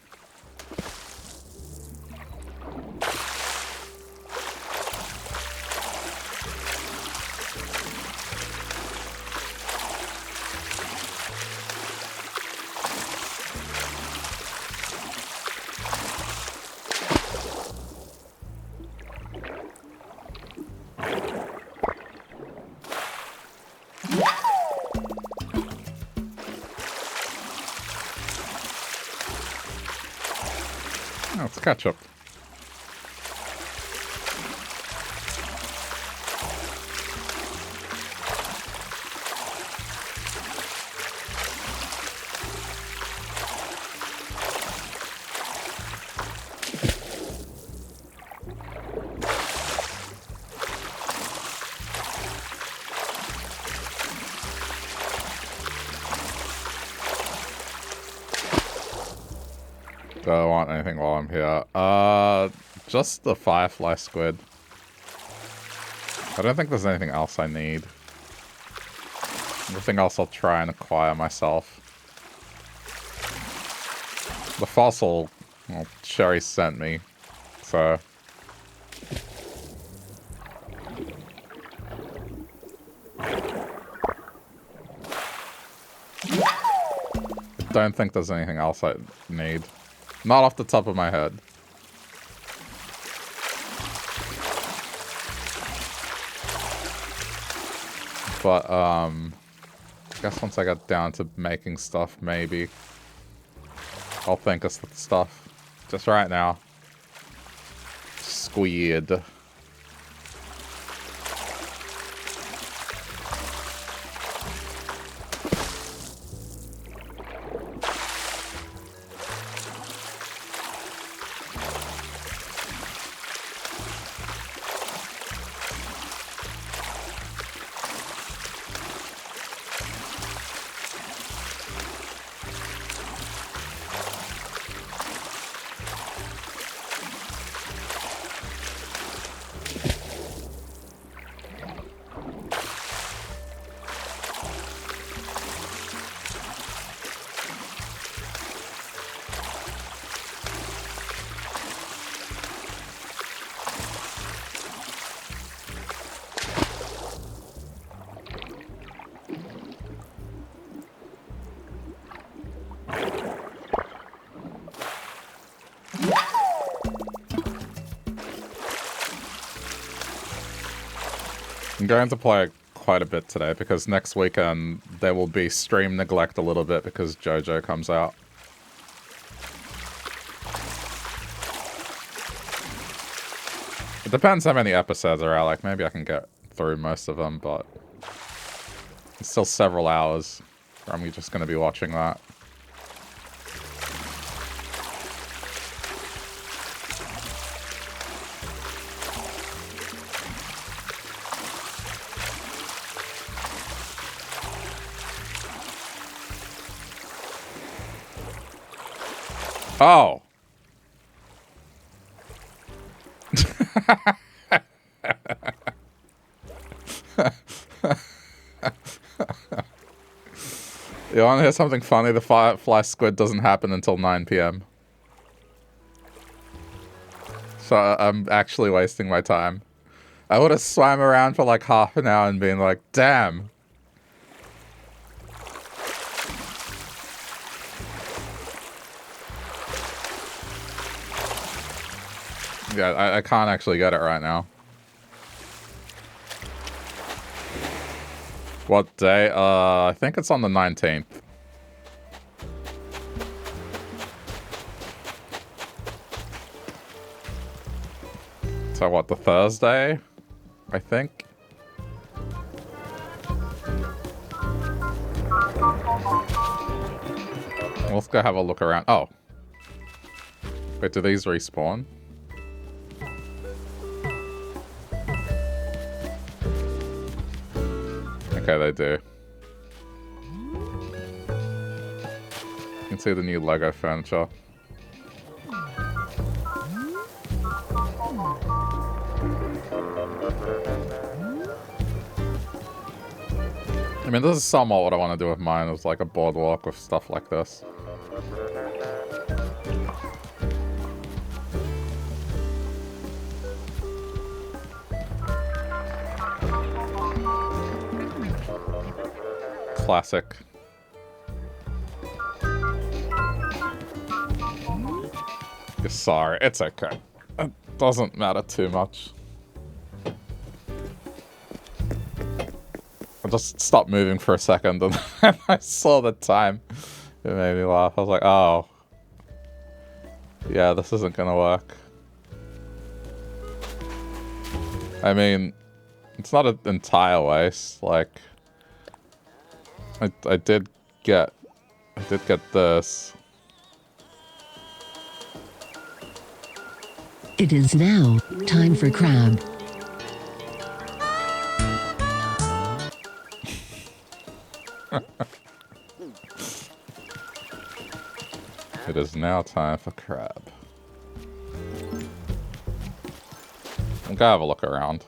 Oh, it's ketchup. Do I want anything while I'm here? Just the firefly squid. I don't think there's anything else I need. Everything else I'll try and acquire myself. The fossil, well, Sherry sent me, so... I don't think there's anything else I need. Not off the top of my head. But, I guess once I get down to making stuff, maybe I'll think of stuff. Just right now. Squid. I'm going to play quite a bit today because next weekend there will be stream neglect a little bit because JoJo comes out. It depends how many episodes are out. Like, maybe I can get through most of them, but it's still several hours. I'm just going to be watching that. Oh. You want to hear something funny? The Firefly Squid doesn't happen until 9 p.m. So I'm actually wasting my time. I would have swam around for like half an hour and been like, damn. Yeah, I can't actually get it right now. What day? I think it's on the 19th. So what, the Thursday? I think? Let's go have a look around. Oh. Wait, do these respawn? Okay, they do. You can see the new Lego furniture. I mean, this is somewhat what I want to do with mine. It was like a boardwalk with stuff like this. Classic. You're sorry. It's okay. It doesn't matter too much. I just stopped moving for a second and I saw the time. It made me laugh. I was like, oh. Yeah, this isn't gonna work. I mean, it's not an entire waste. Like, I did get this. It is now time for crab. It is now time for crab. I'm gonna have a look around.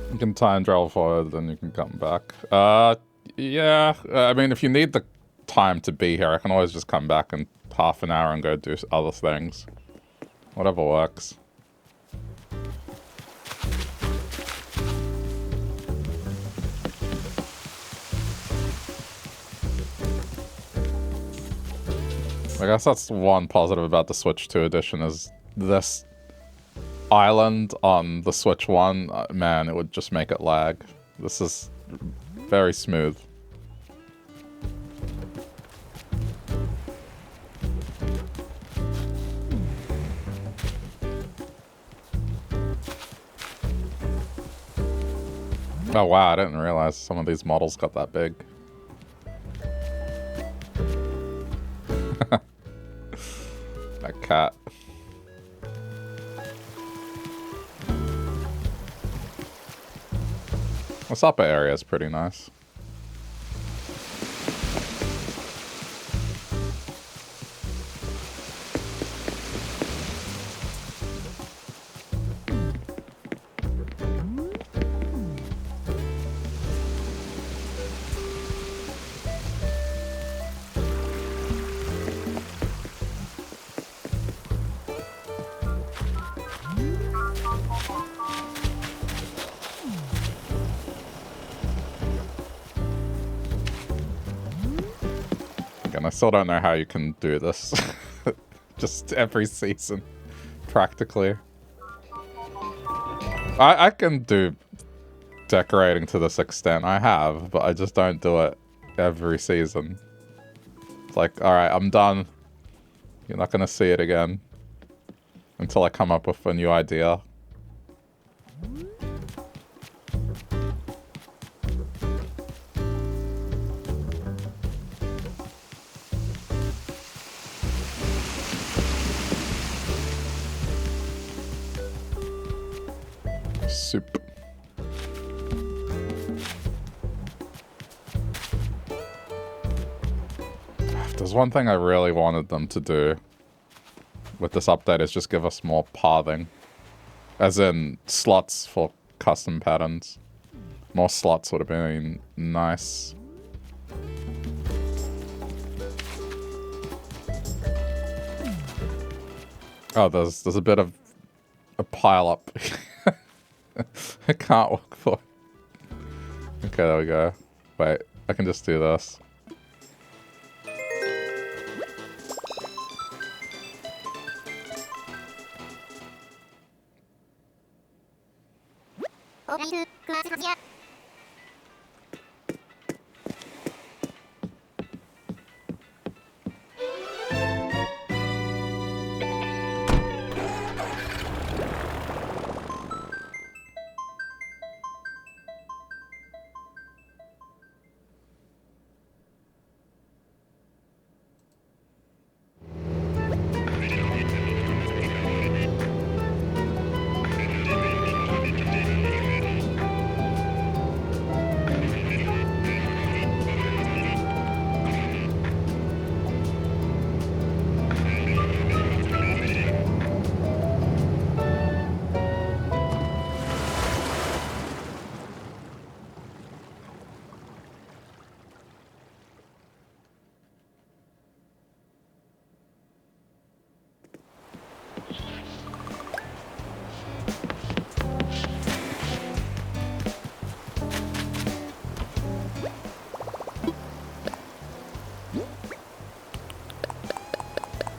You can time travel forward, then you can come back. Yeah. I mean, if you need the time to be here, I can always just come back in half an hour and go do other things. Whatever works. I guess that's one positive about the Switch 2 edition is this island on the Switch 1, man, it would just make it lag. This is very smooth. Oh wow, I didn't realize some of these models got that big. That cat. This upper area is pretty nice. I still don't know how you can do this. Just every season, practically. I can do decorating to this extent. I have, but I just don't do it every season. It's like, alright, I'm done. You're not gonna see it again. Until I come up with a new idea. Soup. There's one thing I really wanted them to do with this update is just give us more pathing. As in, slots for custom patterns. More slots would have been nice. Oh, there's a bit of a pile up. I can't walk for. Okay, there we go. Wait, I can just do this.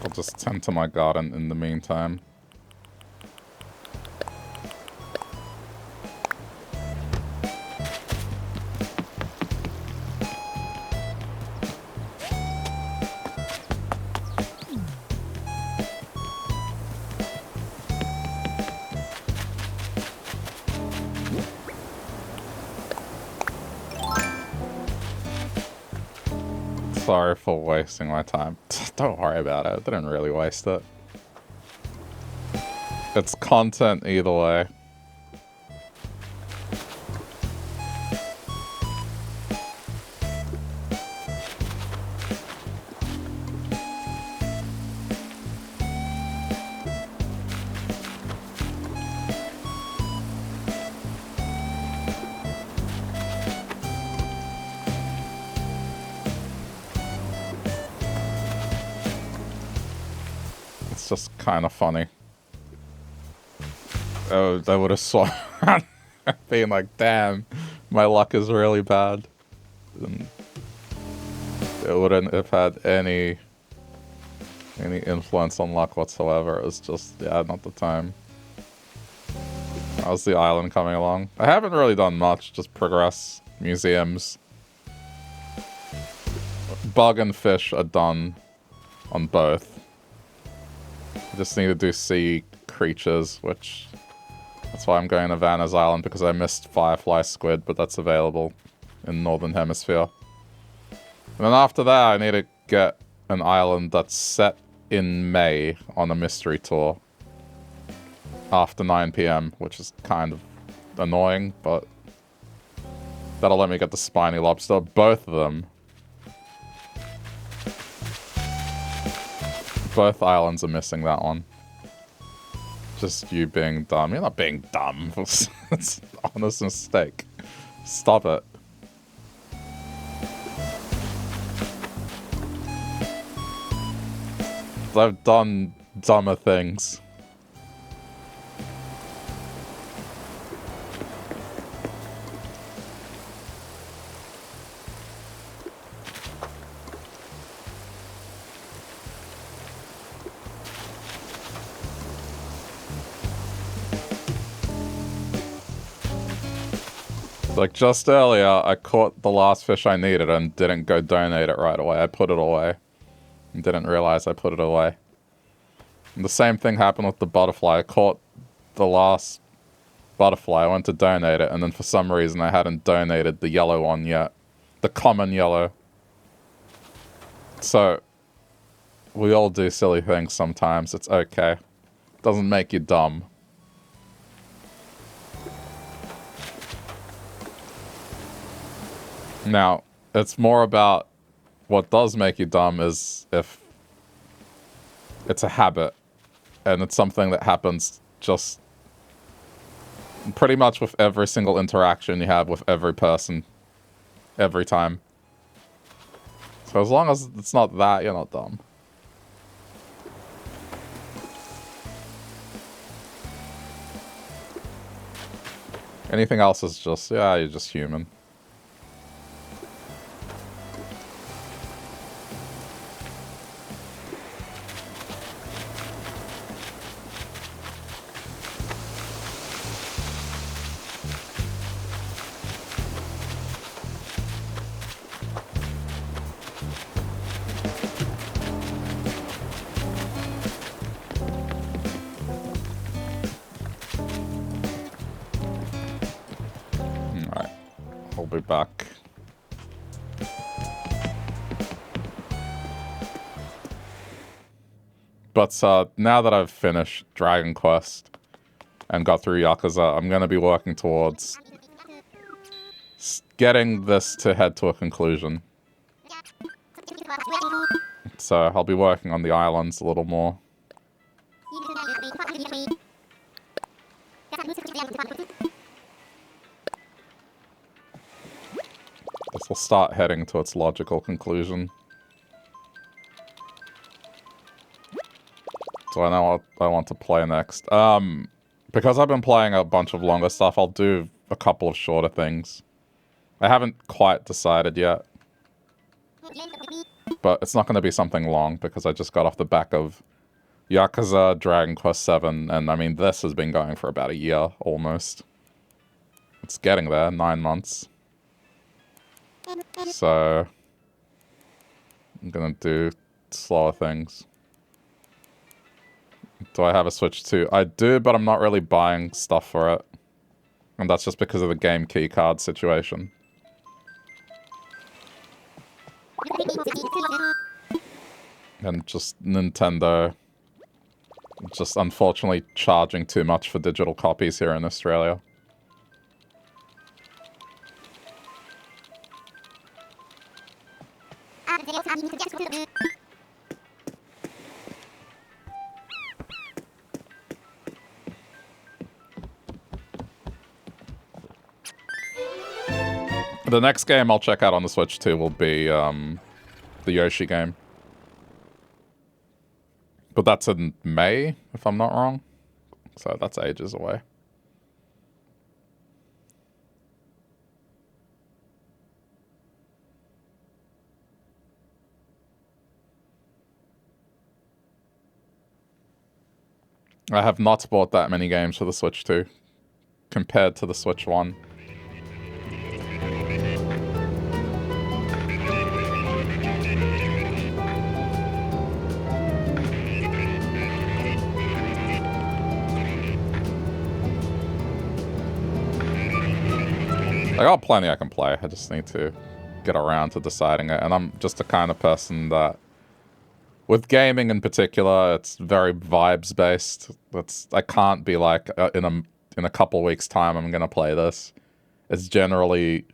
I'll just tend to my garden in the meantime. Sorry for wasting my time. Don't worry about it. I didn't really waste it. It's content either way. Just kind of funny. Oh, I would have sworn being like, damn, my luck is really bad. And it wouldn't have had any influence on luck whatsoever. It was just, yeah, not the time. How's the island coming along? I haven't really done much, just progress museums. Bug and fish are done on both. I just need to do sea creatures, which... That's why I'm going to Vanna's Island, because I missed Firefly Squid, but that's available in Northern Hemisphere. And then after that, I need to get an island that's set in May on a mystery tour. After 9 PM, which is kind of annoying, but... That'll let me get the spiny lobster. Both of them. Both islands are missing that one. Just you being dumb. You're not being dumb. It's an honest mistake. Stop it. I've done dumber things. Like, just earlier, I caught the last fish I needed and didn't go donate it right away. I put it away. And didn't realize I put it away. And the same thing happened with the butterfly. I caught the last butterfly. I went to donate it, and then for some reason I hadn't donated the yellow one yet. The common yellow. So, we all do silly things sometimes. It's okay. Doesn't make you dumb. Now, it's more about what does make you dumb is if it's a habit and it's something that happens just pretty much with every single interaction you have with every person every time. So as long as it's not that, you're not dumb. Anything else is just, yeah, you're just human. Be back. But now that I've finished Dragon Quest and got through Yakuza, I'm going to be working towards getting this to head to a conclusion. So I'll be working on the islands a little more. This will start heading to its logical conclusion. So I know what I want to play next. Because I've been playing a bunch of longer stuff, I'll do a couple of shorter things. I haven't quite decided yet. But it's not going to be something long, because I just got off the back of Yakuza, Dragon Quest 7, and I mean, this has been going for about a year, almost. It's getting there, 9 months. So, I'm gonna do slower things. Do I have a Switch 2? I do, but I'm not really buying stuff for it. And that's just because of the game keycard situation. And just Nintendo just unfortunately charging too much for digital copies here in Australia. The next game I'll check out on the Switch 2 will be the Yoshi game. But that's in May, if I'm not wrong. So that's ages away. I have not bought that many games for the Switch 2 compared to the Switch 1. I got plenty I can play. I just need to get around to deciding it. And I'm just the kind of person that, with gaming in particular, it's very vibes based. I can't be like in a couple weeks time I'm gonna play this. It's generally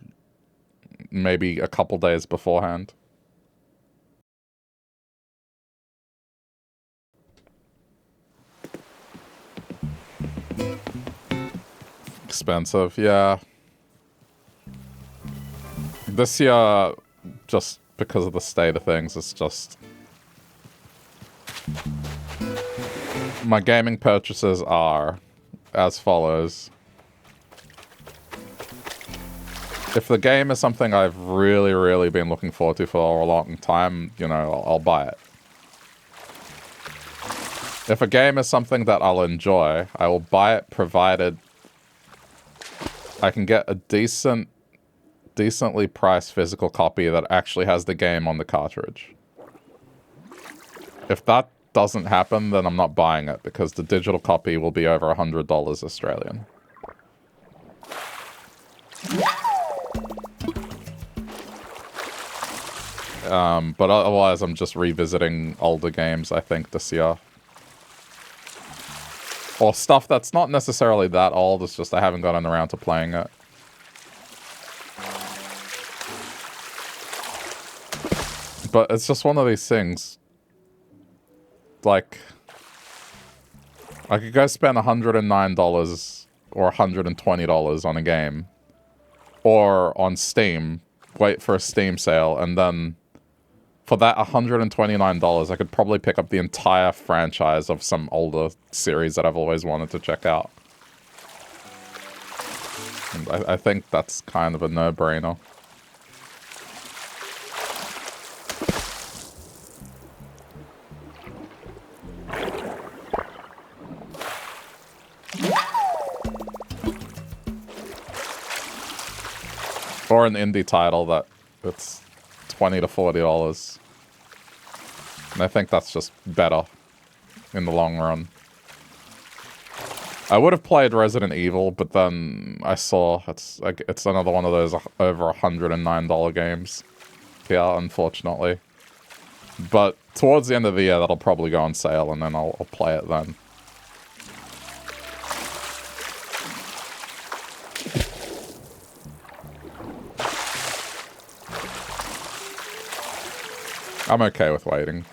maybe a couple days beforehand. Expensive, yeah. This year, just because of the state of things, it's just... My gaming purchases are as follows. If the game is something I've really, really been looking forward to for a long time, you know, I'll buy it. If a game is something that I'll enjoy, I will buy it provided I can get a decent decently priced physical copy that actually has the game on the cartridge. If that doesn't happen, then I'm not buying it, because the digital copy will be over $100 Australian. But otherwise, I'm just revisiting older games, I think, this year. Or stuff that's not necessarily that old, it's just I haven't gotten around to playing it. But it's just one of these things. Like, I could go spend $109 or $120 on a game. Or on Steam, wait for a Steam sale, and then for that $129, I could probably pick up the entire franchise of some older series that I've always wanted to check out. And I think that's kind of a no-brainer. Or an indie title that it's $20 to $40. And I think that's just better in the long run. I would have played Resident Evil, but then I saw it's another one of those over $109 games. Yeah, unfortunately. But towards the end of the year, that'll probably go on sale, and then I'll play it then. I'm okay with waiting.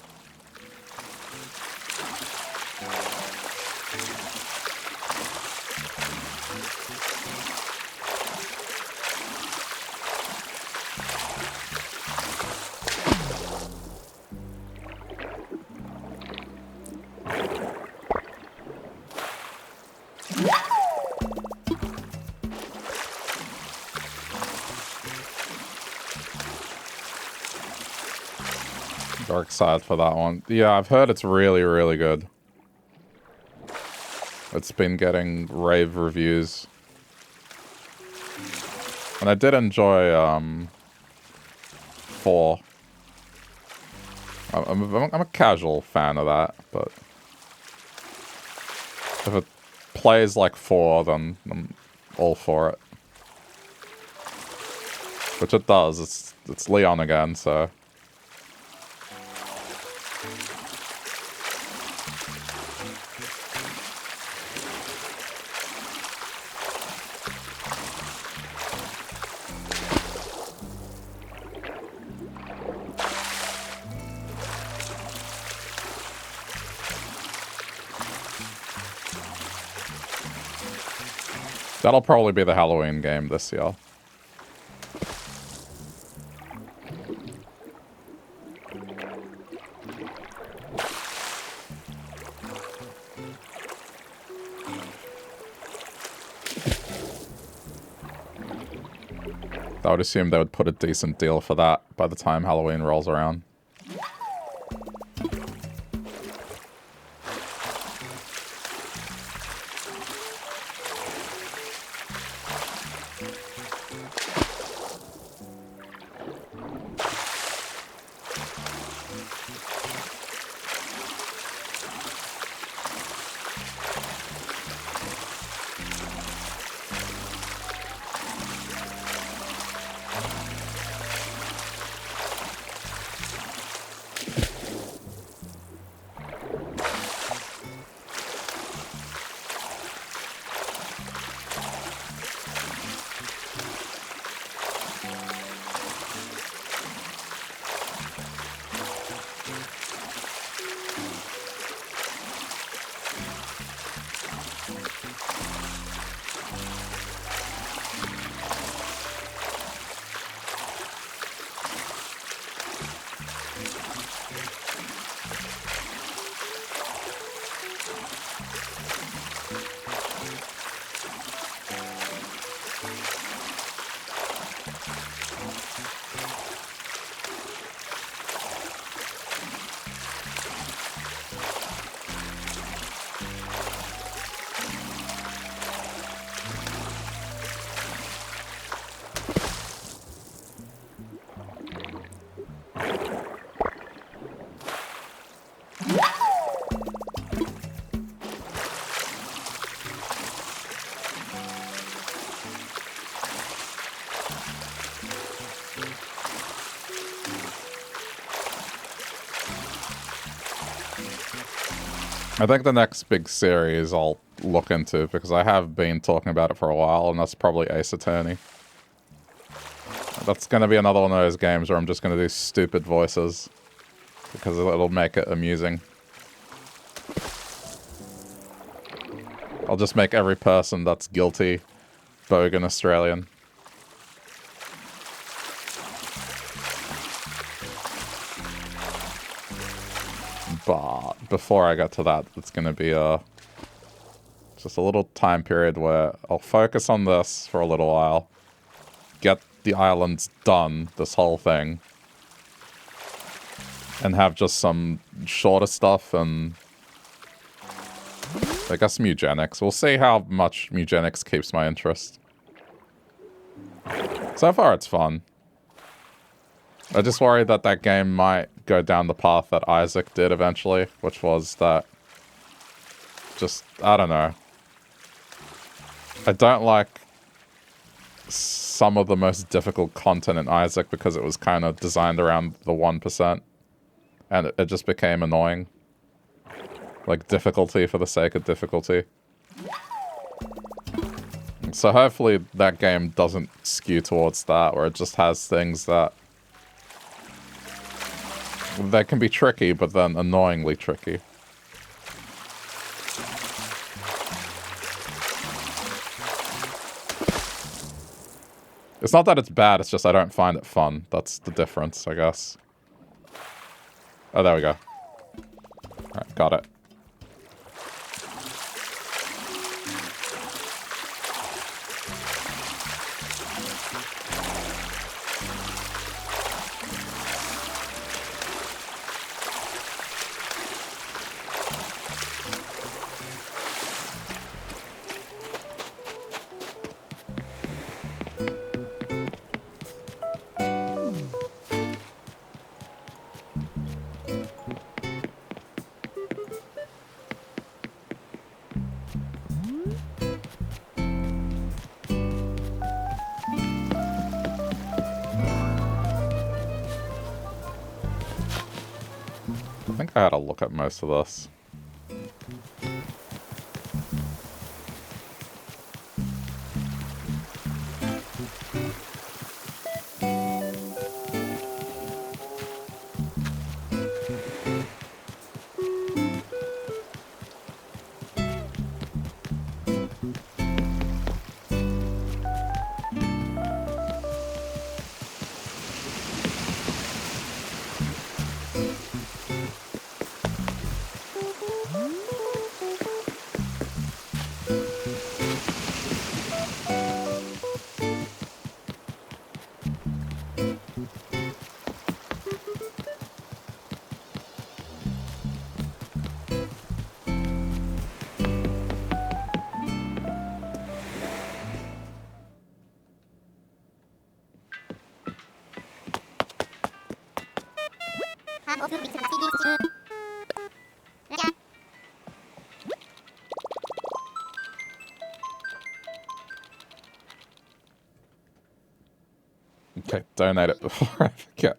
Dark Side for that one. Yeah, I've heard it's really, really good. It's been getting rave reviews. And I did enjoy 4. I'm a casual fan of that, but if it plays like 4, then I'm all for it. Which it does. It's Leon again, so... That'll probably be the Halloween game this year. I would assume they would put a decent deal for that by the time Halloween rolls around. I think the next big series I'll look into, because I have been talking about it for a while, and that's probably Ace Attorney. That's going to be another one of those games where I'm just going to do stupid voices, because it'll make it amusing. I'll just make every person that's guilty bogan Australian. But before I get to that, it's going to be just a little time period where I'll focus on this for a little while, get the islands done, this whole thing, and have just some shorter stuff and I guess some eugenics. We'll see how much eugenics keeps my interest. So far it's fun. I just worry that that game might go down the path that Isaac did eventually, which was that just, I don't know. I don't like some of the most difficult content in Isaac because it was kind of designed around the 1%. And it just became annoying. Like difficulty for the sake of difficulty. So hopefully that game doesn't skew towards that, where it just has things that can be tricky, but then annoyingly tricky. It's not that it's bad, it's just I don't find it fun. That's the difference, I guess. Oh, there we go. Alright, got it. I think I had a look at most of this. Okay, donate it before I forget.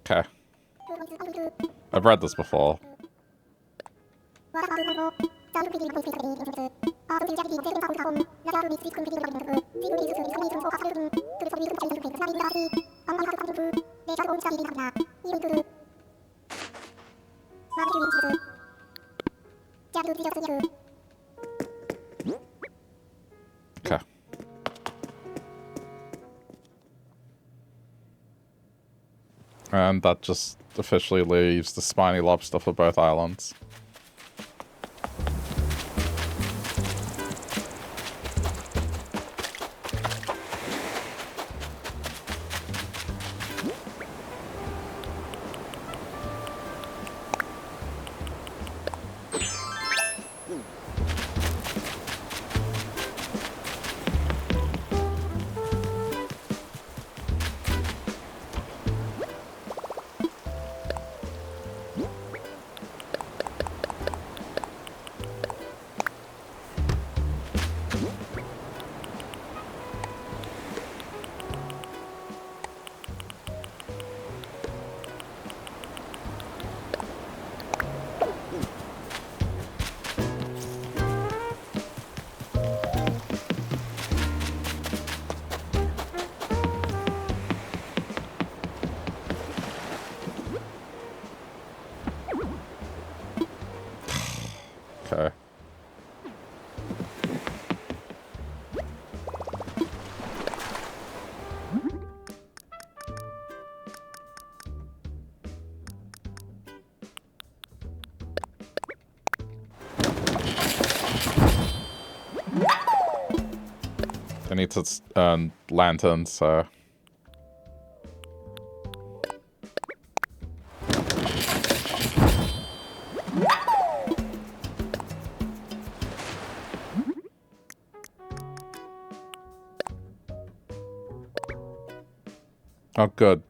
Okay. I've read this before. Okay. And that just officially leaves the spiny lobster for both islands. Okay. I need to earn lanterns, so... Oh, good.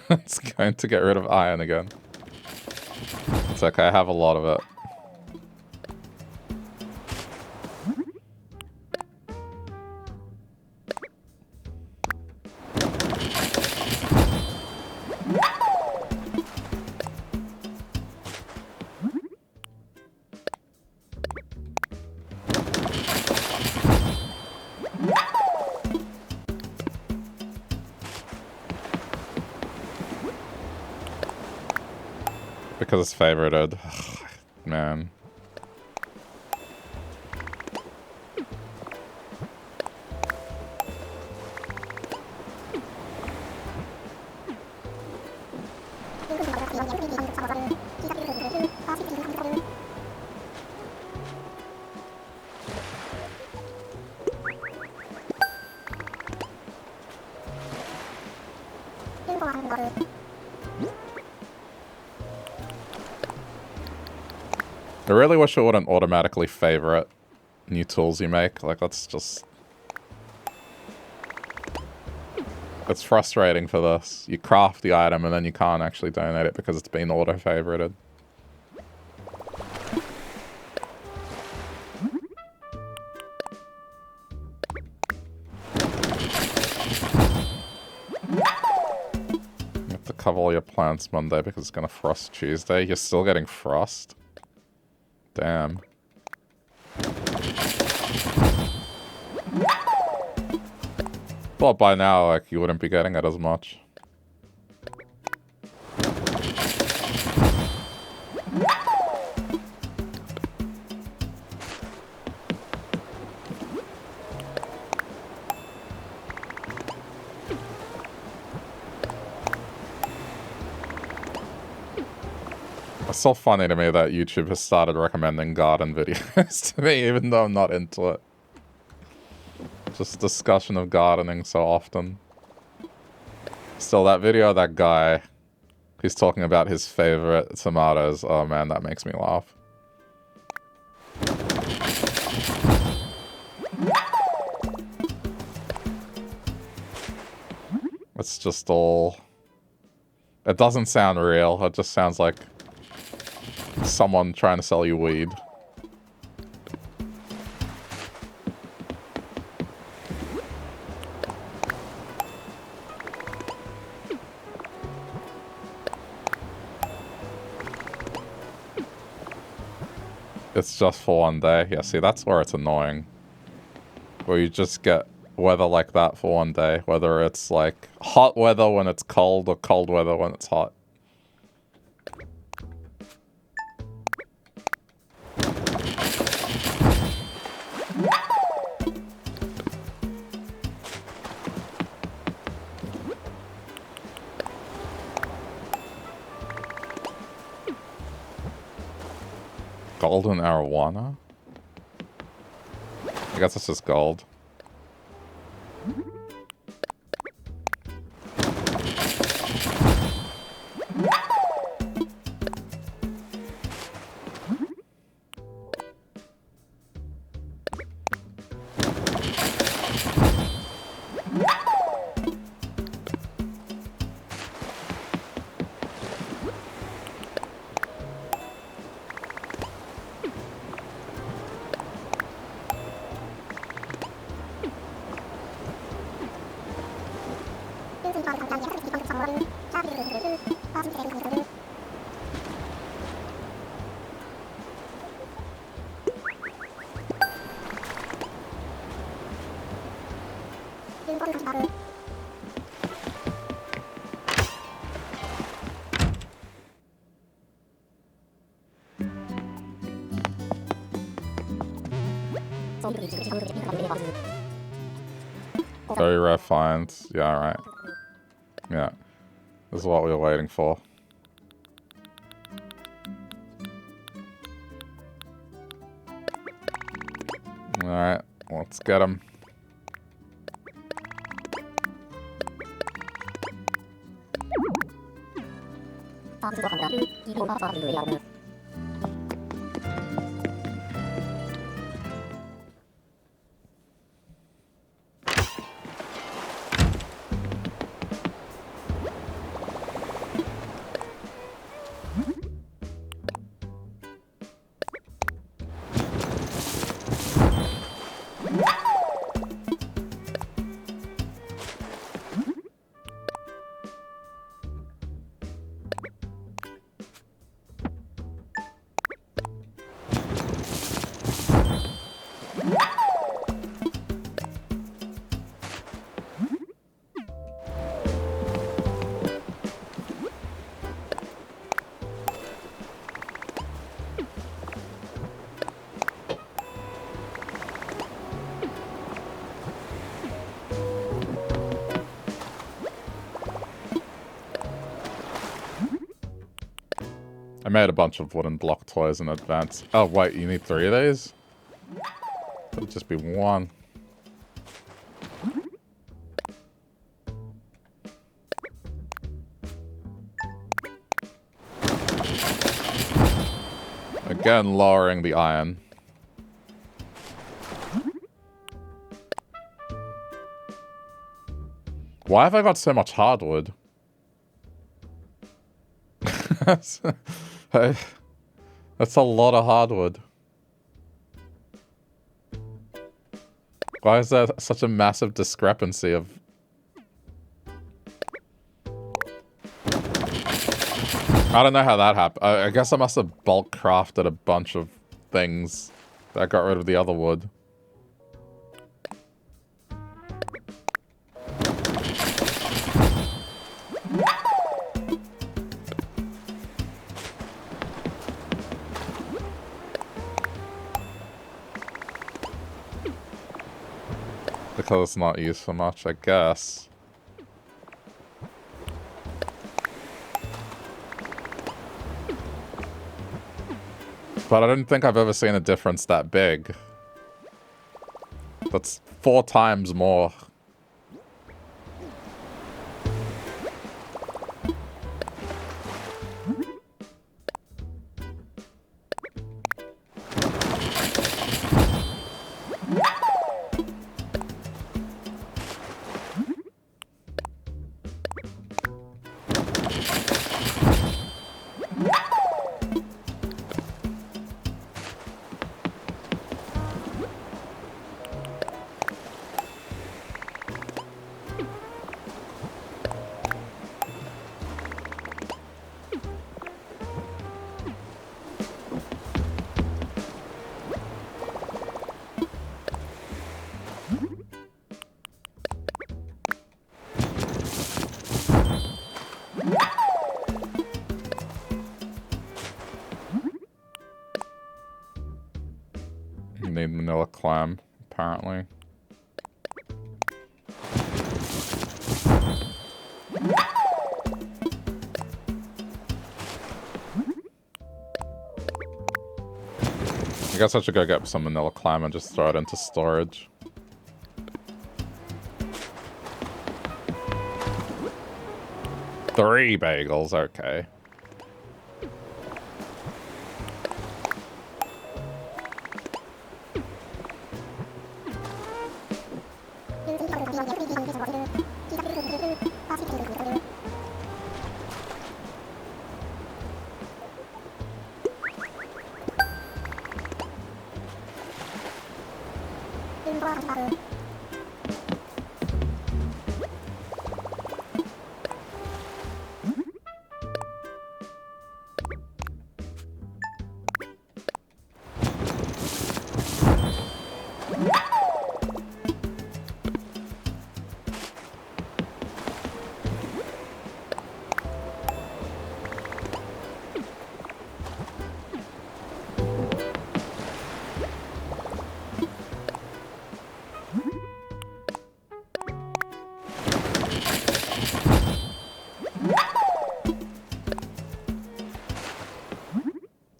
It's going to get rid of iron again. It's okay, I have a lot of it. Because it's favorited. Man. I really wish it wouldn't automatically favorite new tools you make. Like, that's just... It's frustrating for this. You craft the item and then you can't actually donate it because it's been auto-favorited. You have to cover all your plants Monday because it's gonna frost Tuesday. You're still getting frost? Damn. Well, by now, like, you wouldn't be getting it as much. It's so funny to me that YouTube has started recommending garden videos to me, even though I'm not into it. Just discussion of gardening so often. Still, that video of that guy who's talking about his favorite tomatoes, oh man, that makes me laugh. It's just all... It doesn't sound real, it just sounds like someone trying to sell you weed. It's just for one day. Yeah, see, that's where it's annoying. Where you just get weather like that for one day. Whether it's like hot weather when it's cold or cold weather when it's hot. Golden arowana? I guess it's just gold. Very rare finds. Yeah, alright. Yeah. This is what we were waiting for. Alright, let's get him. I made a bunch of wooden block toys in advance. Oh, wait, you need 3 of these? It'll just be 1. Again, lowering the iron. Why have I got so much hardwood? That's a lot of hardwood. Why is there such a massive discrepancy of... I don't know how that happened. I guess I must have bulk crafted a bunch of things that got rid of the other wood. Because it's not used for much, I guess. But I don't think I've ever seen a difference that big. That's 4 times more. You need vanilla clam, apparently. I guess I should go get some vanilla clam and just throw it into storage. Three bagels, okay.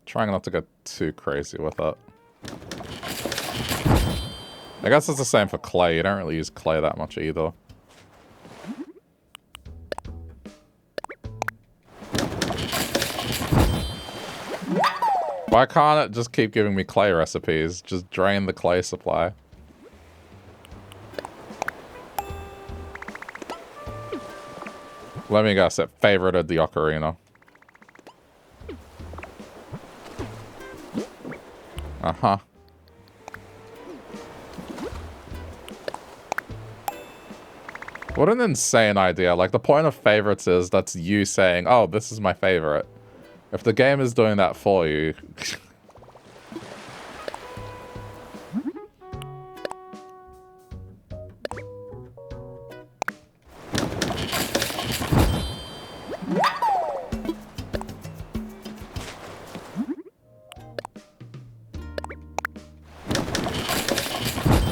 Trying not to get too crazy with it. I guess it's the same for clay. You don't really use clay that much either. Why can't it just keep giving me clay recipes? Just drain the clay supply. Let me guess, it favorited the ocarina. Uh-huh. What an insane idea. Like, the point of favorites is that's you saying, oh, this is my favorite. If the game is doing that for you...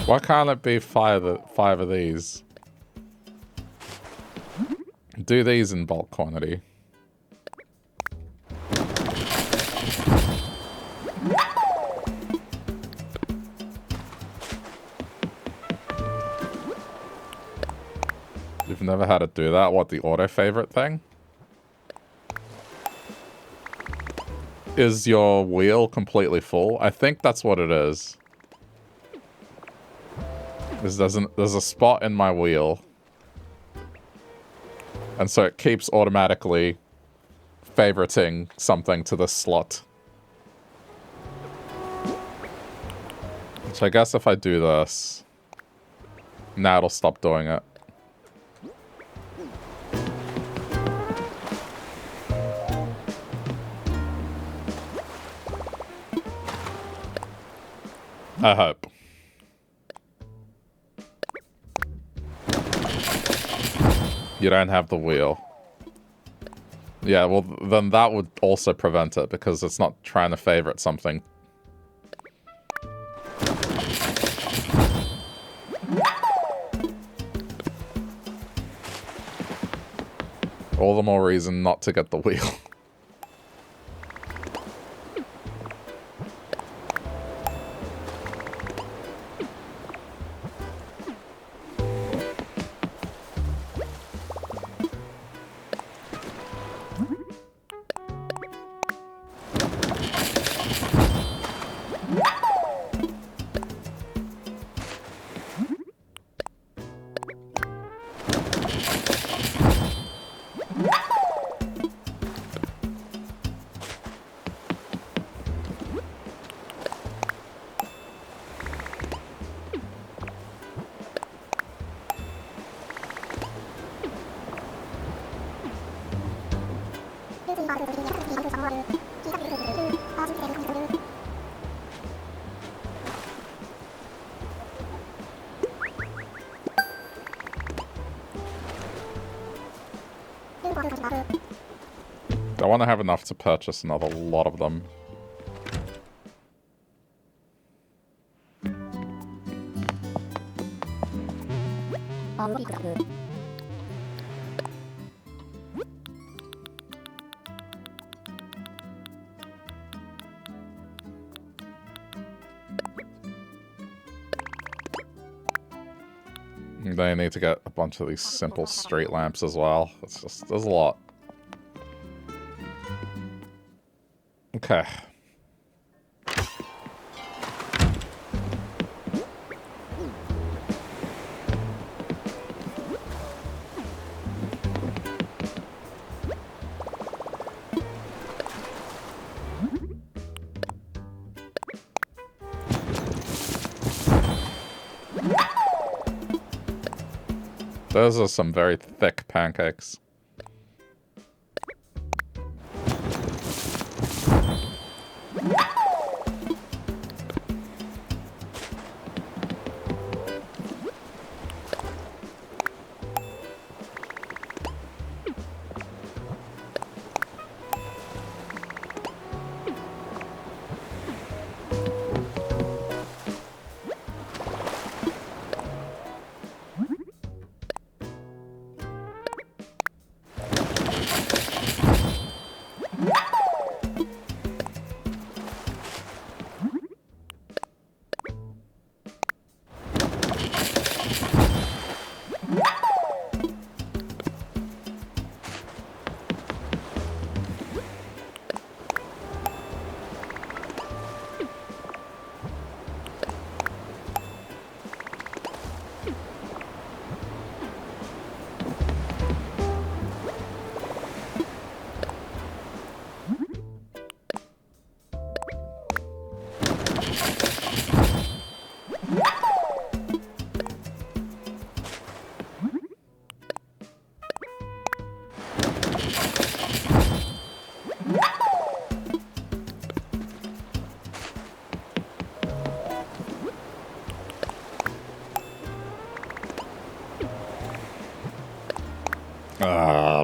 Why can't it be five of these? Do these in bulk quantity. You've never had it do that? What, the auto favorite thing? Is your wheel completely full? I think that's what it is. There's a spot in my wheel. And so it keeps automatically favoriting something to this slot. So I guess if I do this, now it'll stop doing it. I hope. You don't have the wheel. Yeah, well, then that would also prevent it, because it's not trying to favorite something. All the more reason not to get the wheel. I want to have enough to purchase another lot of them. They need to get a bunch of these simple street lamps as well. It's just, there's a lot. Okay. Those are some very thick pancakes.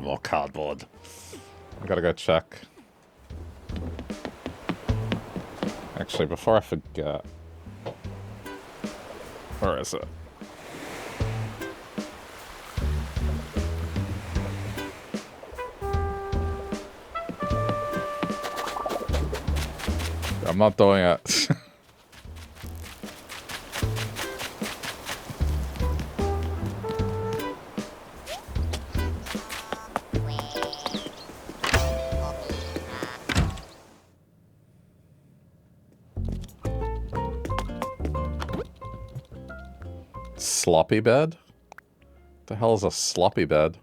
More cardboard. I gotta go check. Actually, before I forget. Where is it? I'm not doing it. Sloppy bed? What the hell is a sloppy bed?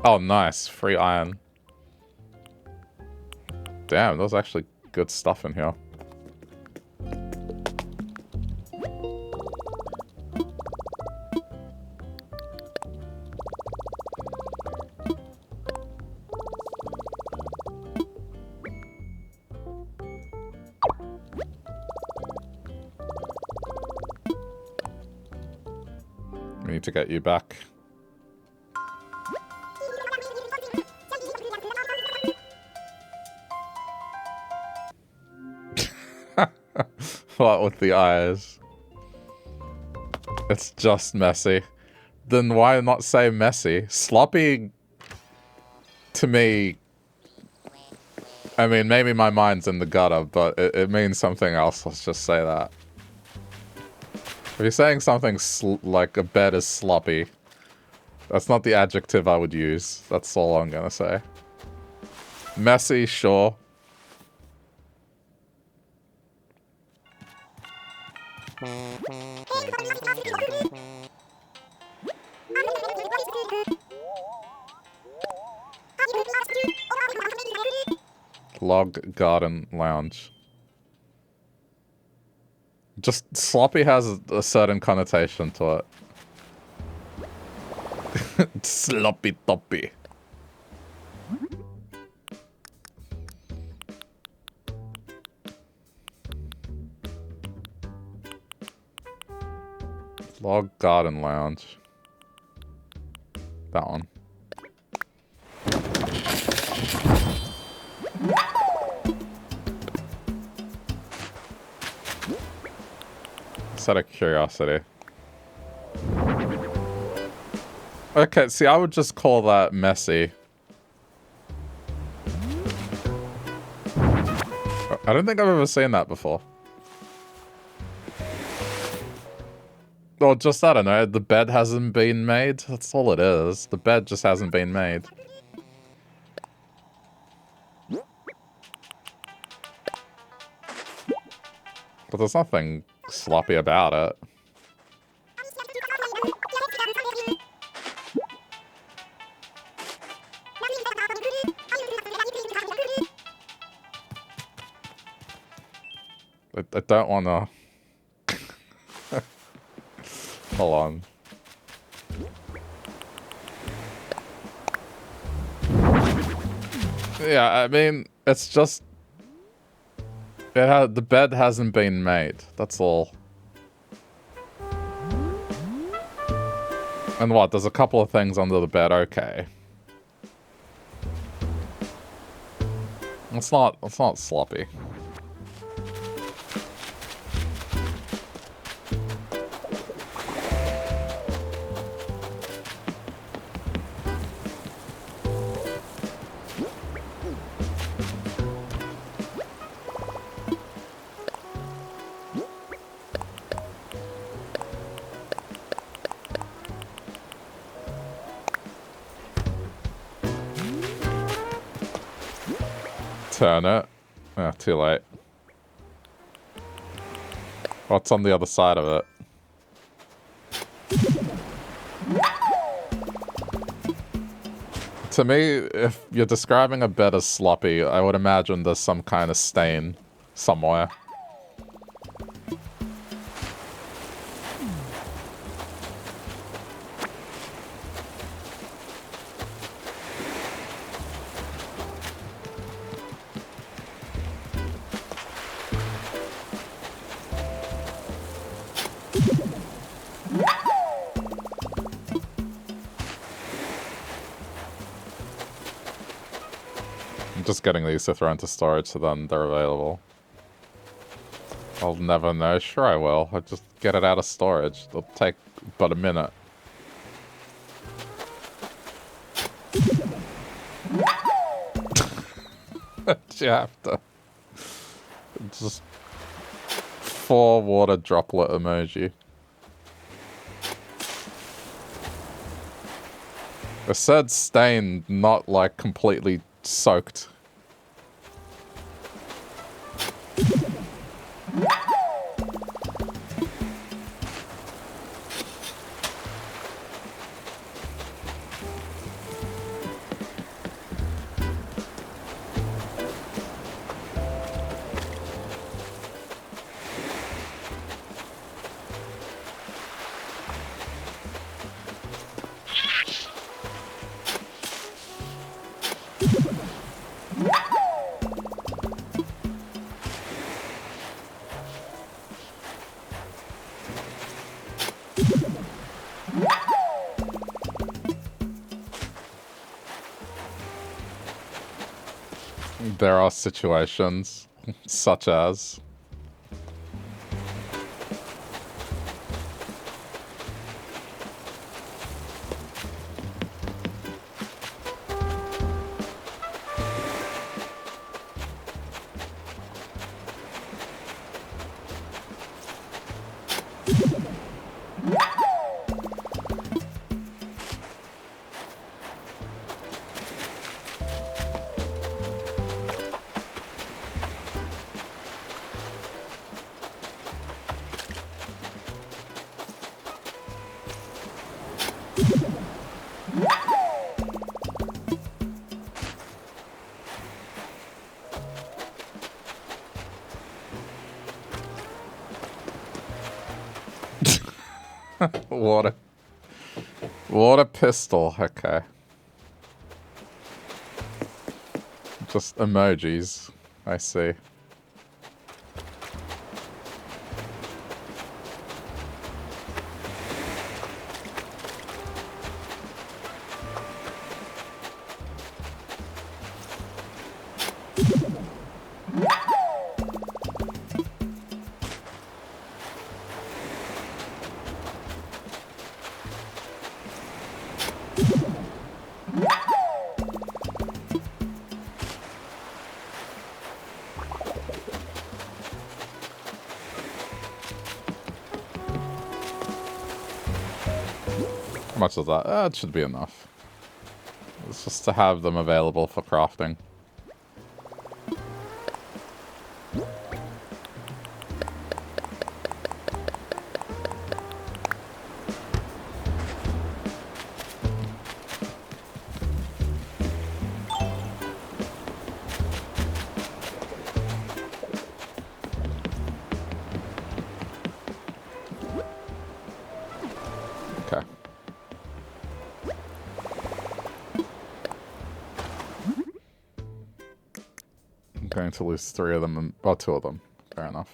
Oh, nice. Free iron. Damn, there's actually good stuff in here. We need to get you back. What with the eyes? It's just messy. Then why not say messy? Sloppy, to me, I mean, maybe my mind's in the gutter, but it means something else. Let's just say that. If you're saying something like a bed is sloppy, that's not the adjective I would use. That's all I'm gonna say. Messy, sure. Log Garden Lounge. Just sloppy has a certain connotation to it. Sloppy toppy. Log Garden Lounge. That one. Just out of curiosity. Okay, see, I would just call that messy. I don't think I've ever seen that before. Or just, I don't know, the bed hasn't been made. That's all it is. The bed just hasn't been made. But there's nothing sloppy about it. I don't want to... Hold on. Yeah, I mean, it's just... the bed hasn't been made. That's all. And what? There's a couple of things under the bed. Okay. It's not sloppy. Turn it. Oh, too late. What's on the other side of it? To me, if you're describing a bed as sloppy, I would imagine there's some kind of stain somewhere. Just getting these to throw into storage so then they're available. I'll never know. Sure I will. I'll just get it out of storage. It'll take but a minute. You have to... Just... 4 water droplet emoji. I said stained, not like completely soaked. There are situations, such as... Water pistol, okay. Just emojis, I see. How much is that? It should be enough. It's just to have them available for crafting. To lose 3 of them, or 2 of them. Fair enough.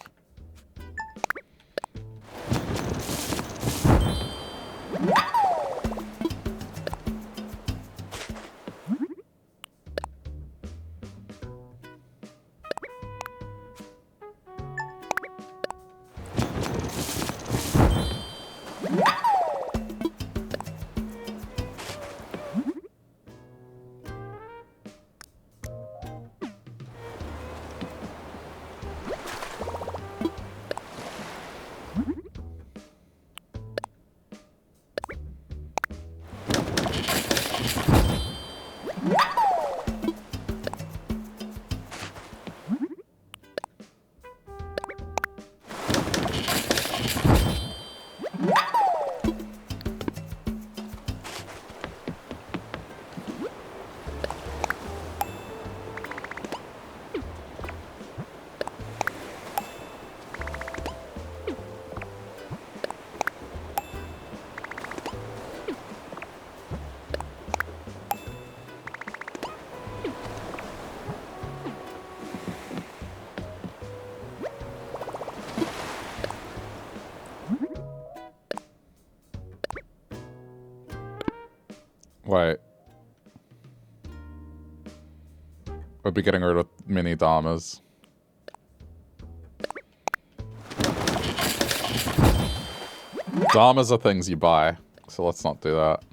Wait. We'll be getting rid of mini Dharmas. Dharmas are things you buy, so let's not do that.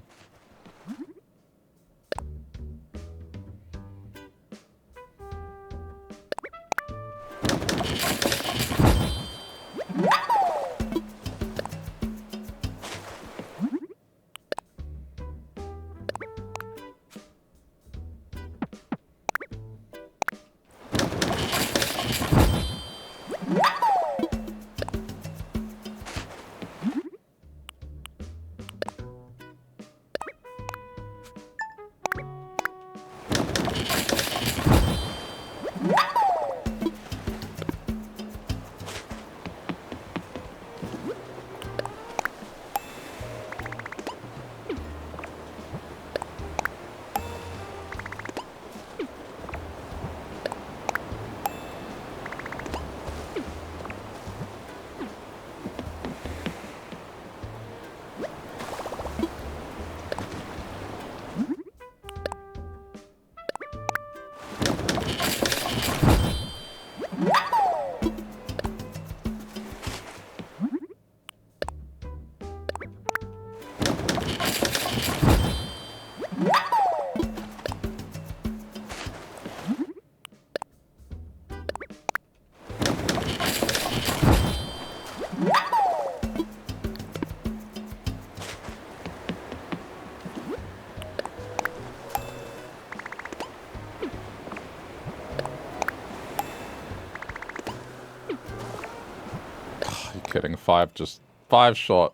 Kidding, 5 just 5 short.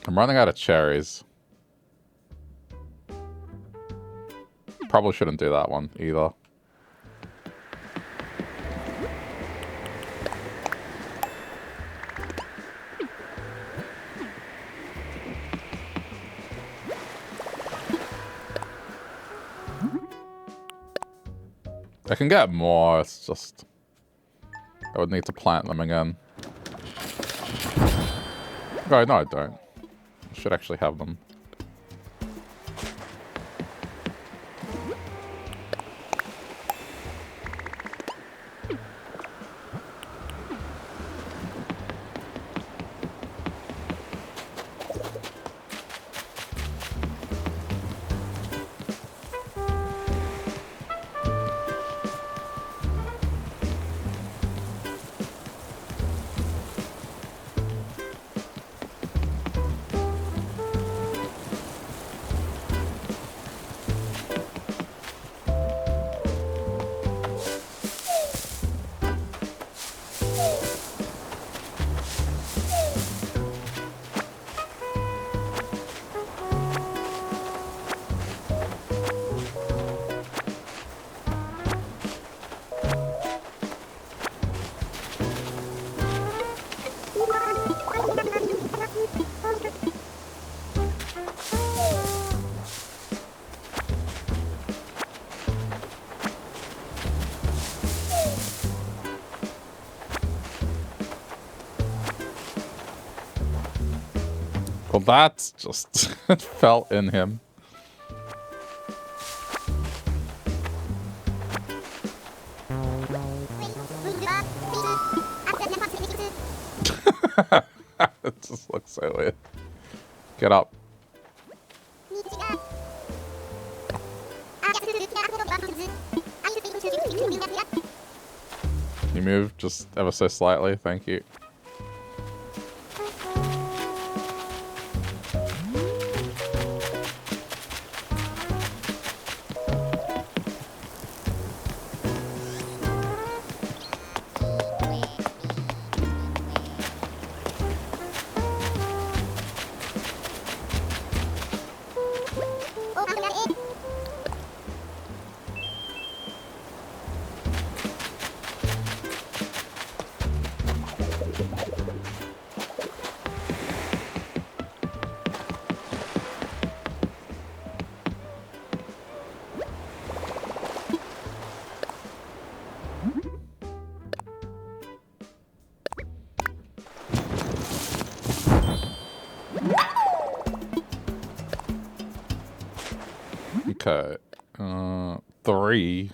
I'm running out of cherries. Probably shouldn't do that one either. I can get more, it's just I would need to plant them again. Oh, no I don't. I should actually have them. Well, that's just... it fell in him. It just looks so weird. Get up. You move just ever so slightly, thank you. Okay. 3.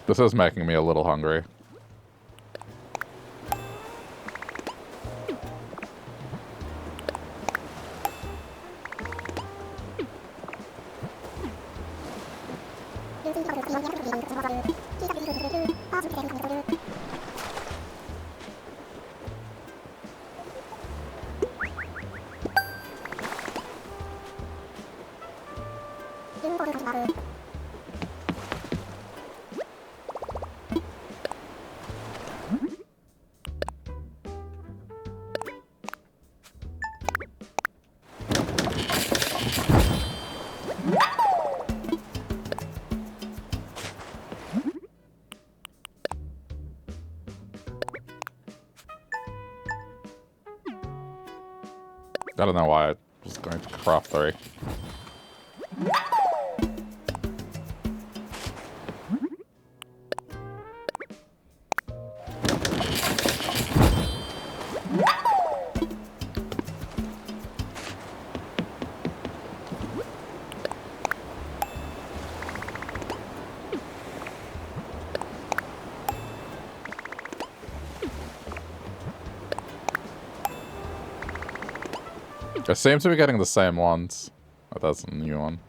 This is making me a little hungry. I don't know why I was going to craft 3. I seem to be getting the same ones. Oh, that's a new one.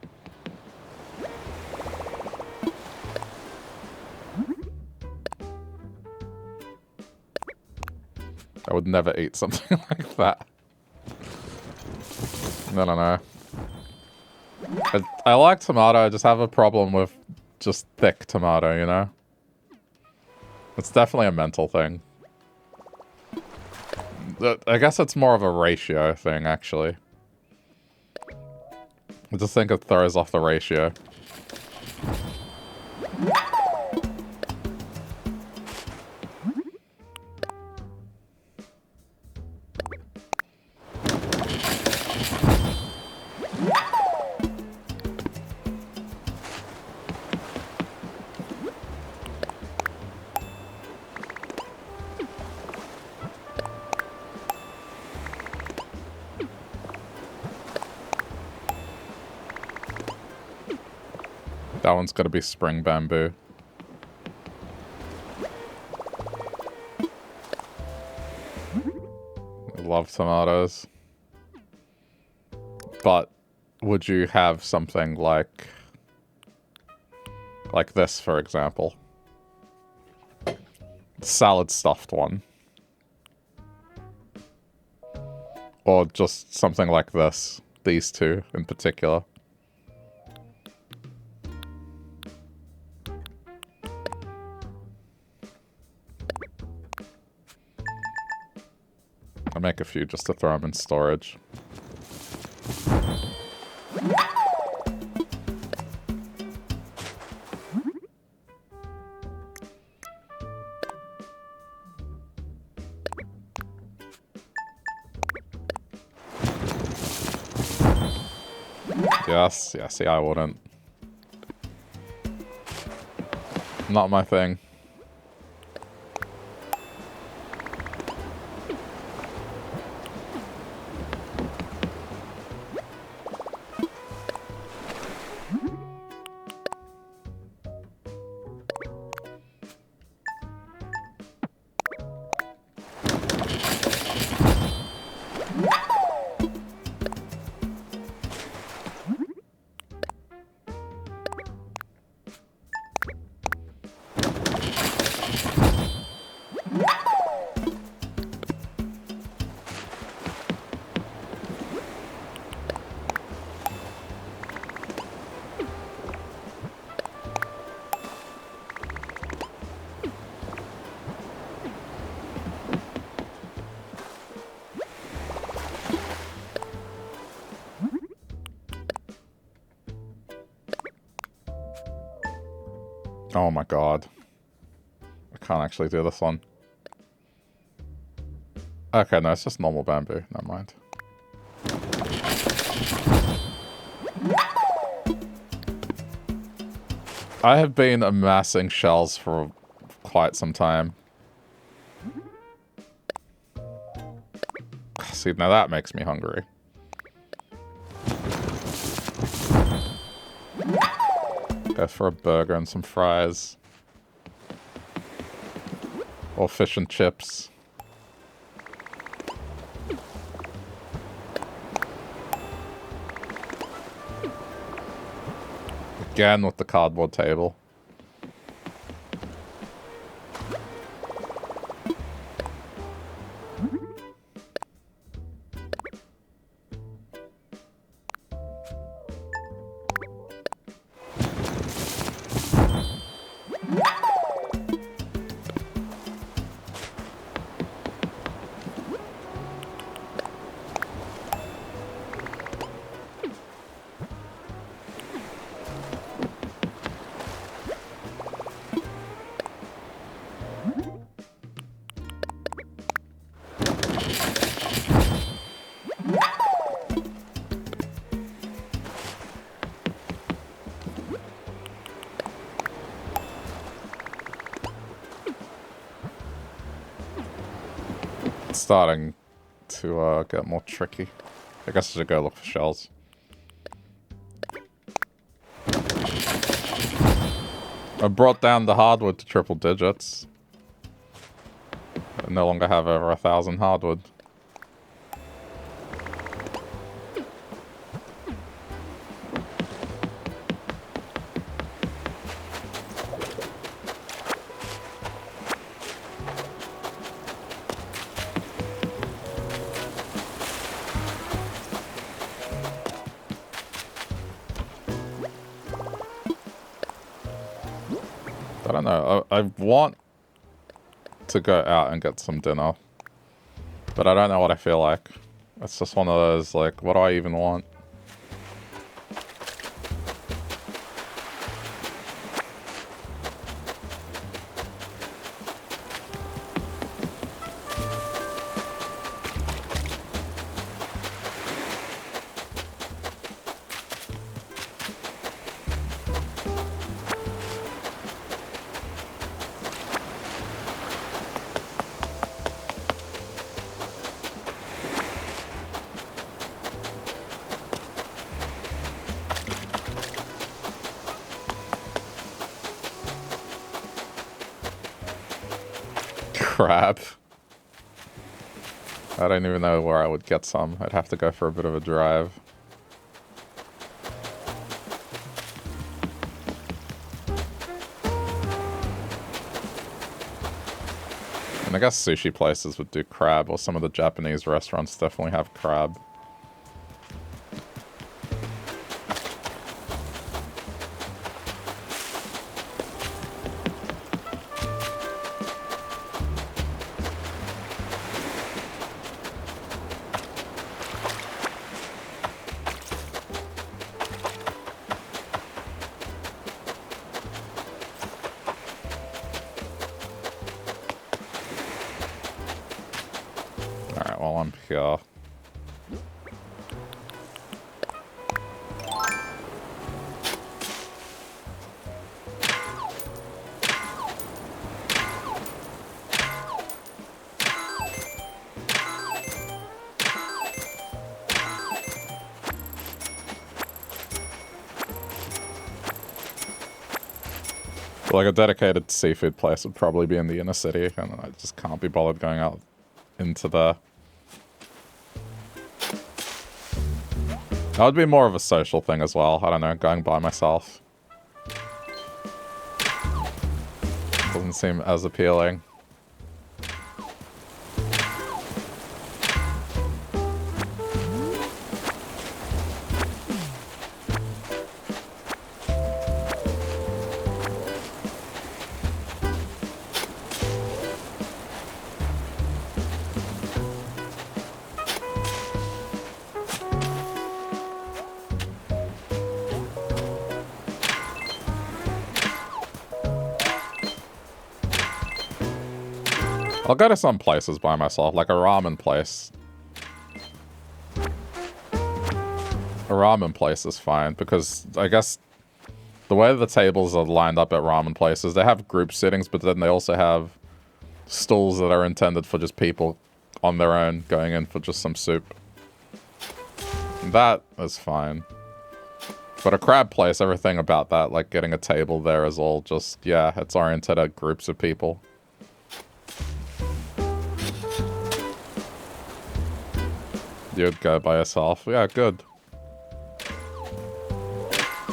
I would never eat something like that. I don't know. I like tomato, I just have a problem with just thick tomato, you know? It's definitely a mental thing. I guess it's more of a ratio thing, actually. I just think it throws off the ratio. That one's gotta be spring bamboo. I love tomatoes. But would you have something like this, for example? Salad stuffed one. Or just something like this. These two in particular. I'll make a few just to throw them in storage. Yes, yeah, see, I wouldn't. Not my thing. Oh my god. I can't actually do this one. Okay, no, it's just normal bamboo. Never mind. I have been amassing shells for quite some time. See, now that makes me hungry. Go for a burger and some fries. Or fish and chips. Again with the cardboard table. Starting to get more tricky. I guess I should go look for shells. I brought down the hardwood to triple digits. I no longer have over 1,000 hardwood. I don't know. I want to go out and get some dinner, but I don't know what I feel like. It's just one of those, like, what do I even want? Crap. I don't even know where I would get some. I'd have to go for a bit of a drive. And I guess sushi places would do crab, or some of the Japanese restaurants definitely have crab. Alright, well, I'm here. Like a dedicated seafood place would probably be in the inner city, and I just can't be bothered going out into the... That would be more of a social thing as well. I don't know, going by myself. Doesn't seem as appealing. I'll go to some places by myself, like a ramen place. A ramen place is fine, because I guess the way the tables are lined up at ramen places, they have group sittings, but then they also have stools that are intended for just people on their own going in for just some soup. That is fine. But a crab place, everything about that, like getting a table there is all just, yeah, it's oriented at groups of people. You'd go by yourself. Yeah, good.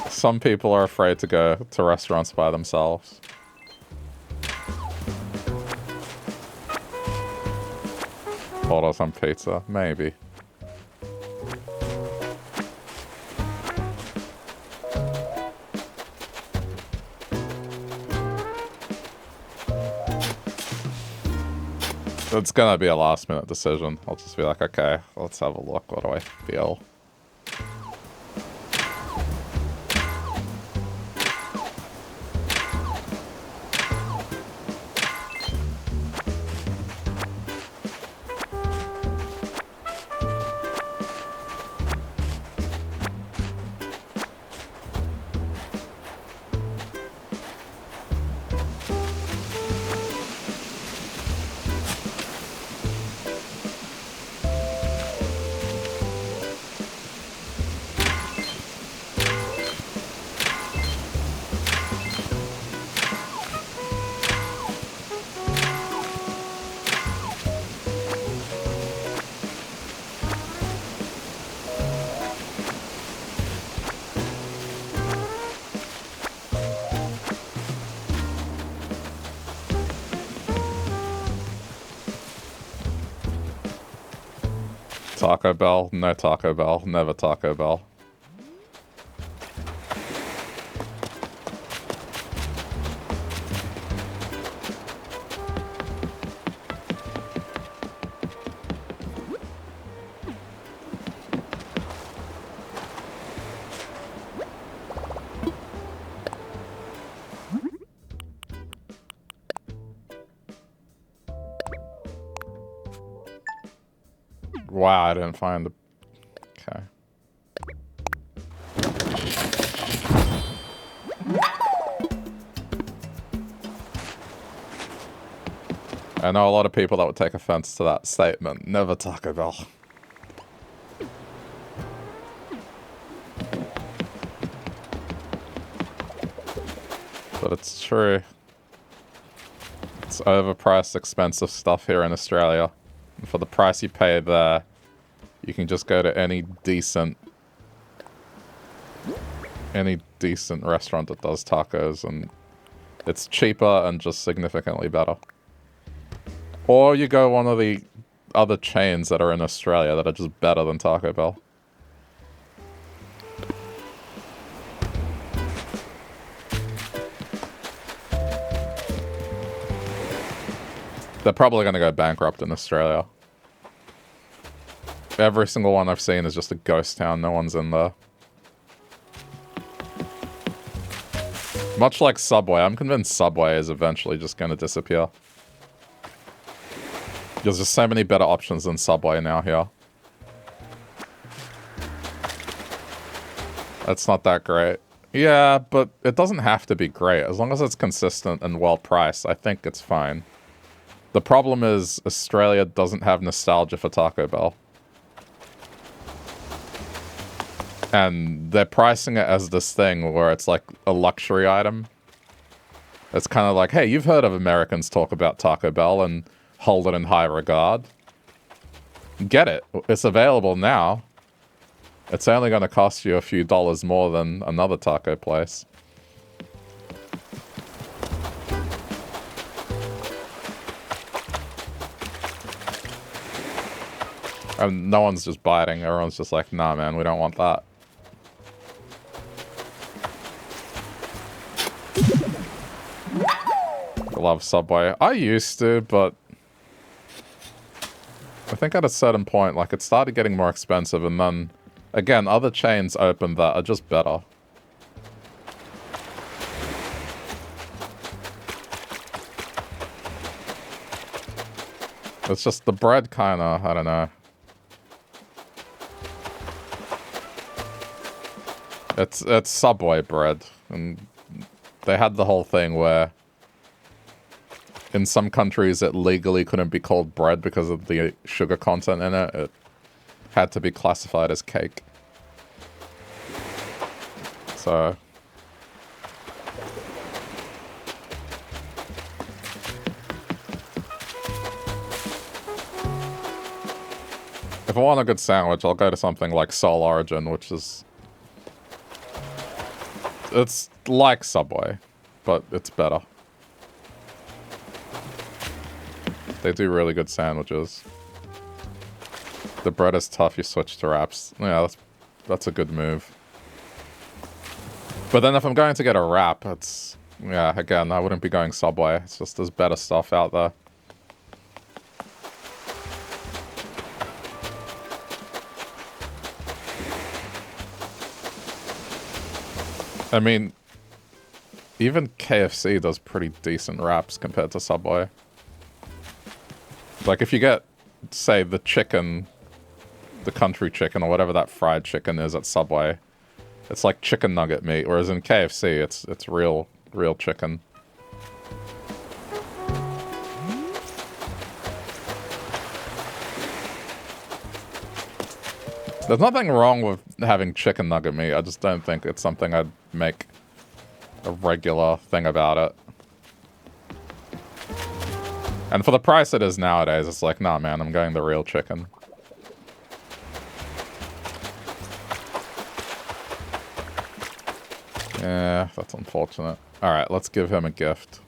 Some people are afraid to go to restaurants by themselves. Order some pizza, maybe. It's gonna be a last minute decision. I'll just be like, okay, let's have a look. What do I feel? Taco Bell? No Taco Bell. Never Taco Bell. Wow, I didn't find the... Okay. I know a lot of people that would take offense to that statement. Never Taco Bell. But it's true. It's overpriced, expensive stuff here in Australia. And for the price you pay there, you can just go to any decent restaurant that does tacos, and it's cheaper and just significantly better. Or you go one of the other chains that are in Australia that are just better than Taco Bell. They're probably going to go bankrupt in Australia. Every single one I've seen is just a ghost town. No one's in there. Much like Subway. I'm convinced Subway is eventually just going to disappear. There's just so many better options than Subway now here. It's not that great. Yeah, but it doesn't have to be great. As long as it's consistent and well priced, I think it's fine. The problem is Australia doesn't have nostalgia for Taco Bell. And they're pricing it as this thing where it's like a luxury item. It's kind of like, hey, you've heard of Americans talk about Taco Bell and hold it in high regard. Get it. It's available now. It's only going to cost you a few dollars more than another taco place. And no one's just biting. Everyone's just like, nah, man, we don't want that. I love Subway. I used to, but I think at a certain point, like, it started getting more expensive, and then, again, other chains opened that are just better. It's just the bread kinda, I don't know. It's Subway bread, and they had the whole thing where in some countries it legally couldn't be called bread because of the sugar content in it. It had to be classified as cake. So if I want a good sandwich, I'll go to something like Soul Origin, which is... It's like Subway, but it's better. They do really good sandwiches. The bread is tough, you switch to wraps. Yeah, that's a good move. But then if I'm going to get a wrap, it's... Yeah, again, I wouldn't be going Subway. It's just there's better stuff out there. I mean, even KFC does pretty decent wraps compared to Subway. Like, if you get, say, the chicken, the country chicken, or whatever that fried chicken is at Subway, it's like chicken nugget meat, whereas in KFC, it's real chicken. There's nothing wrong with having chicken nugget meat, I just don't think it's something I'd make a regular thing about it. And for the price it is nowadays, it's like, nah, man, I'm going the real chicken. Yeah, that's unfortunate. Alright, let's give him a gift.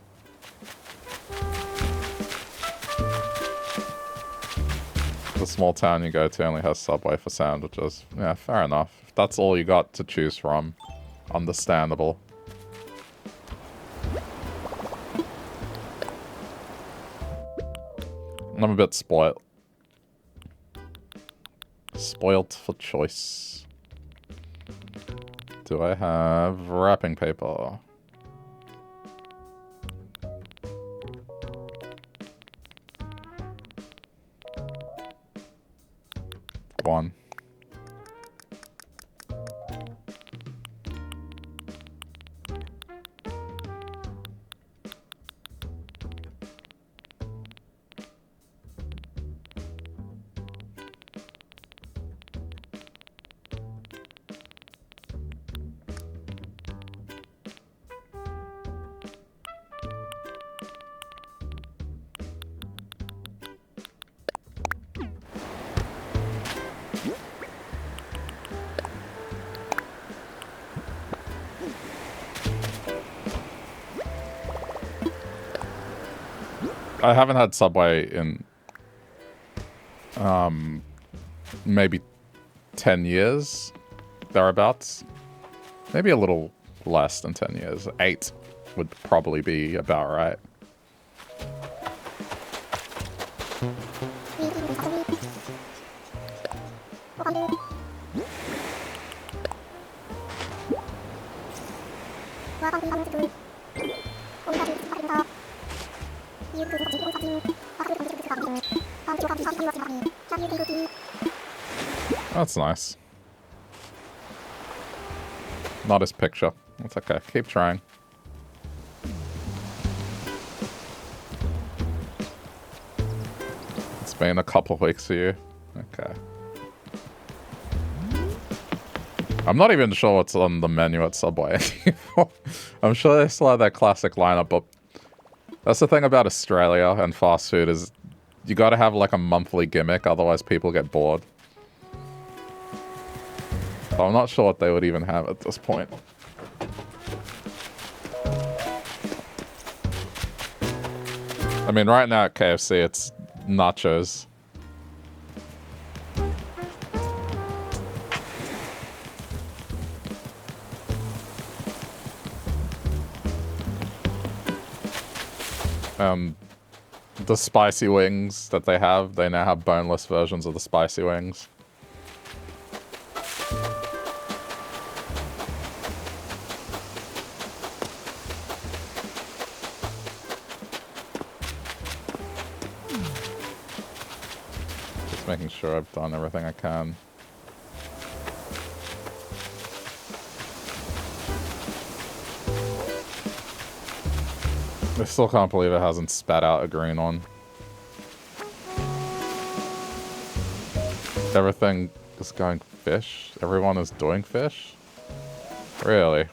The small town you go to only has Subway for sandwiches. Yeah, fair enough. If that's all you got to choose from, understandable. I'm a bit spoiled. Spoiled for choice. Do I have wrapping paper? One. I haven't had Subway in maybe 10 years, thereabouts. Maybe a little less than 10 years. 8 would probably be about right. That's nice. Not his picture. That's okay. Keep trying. It's been a couple of weeks for you. Okay. I'm not even sure what's on the menu at Subway anymore. I'm sure they still have that classic lineup, but that's the thing about Australia and fast food is you gotta have like a monthly gimmick, otherwise people get bored. So I'm not sure what they would even have at this point. I mean, right now at KFC, it's nachos. The spicy wings that they now have boneless versions of the spicy wings. Just making sure I've done everything I can. I still can't believe it hasn't spat out a green one. Everything is going fish? Everyone is doing fish? Really?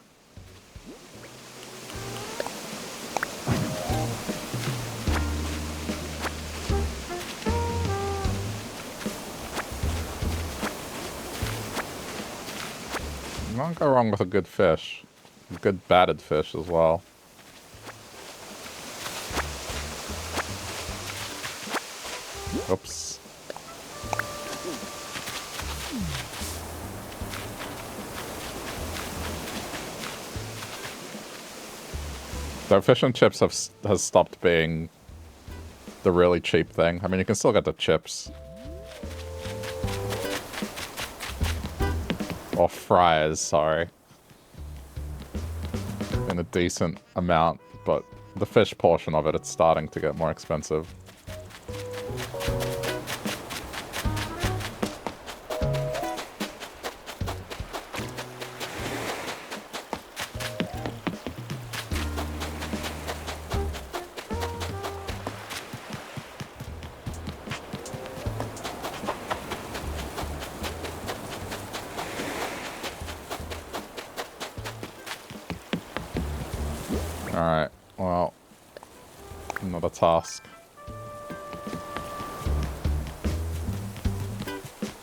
You can't go wrong with a good fish. A good batted fish as well. Oops. So fish and chips has stopped being the really cheap thing. I mean, you can still get the chips. Or fries, sorry. In a decent amount, but the fish portion of it, it's starting to get more expensive. Alright, well, another task.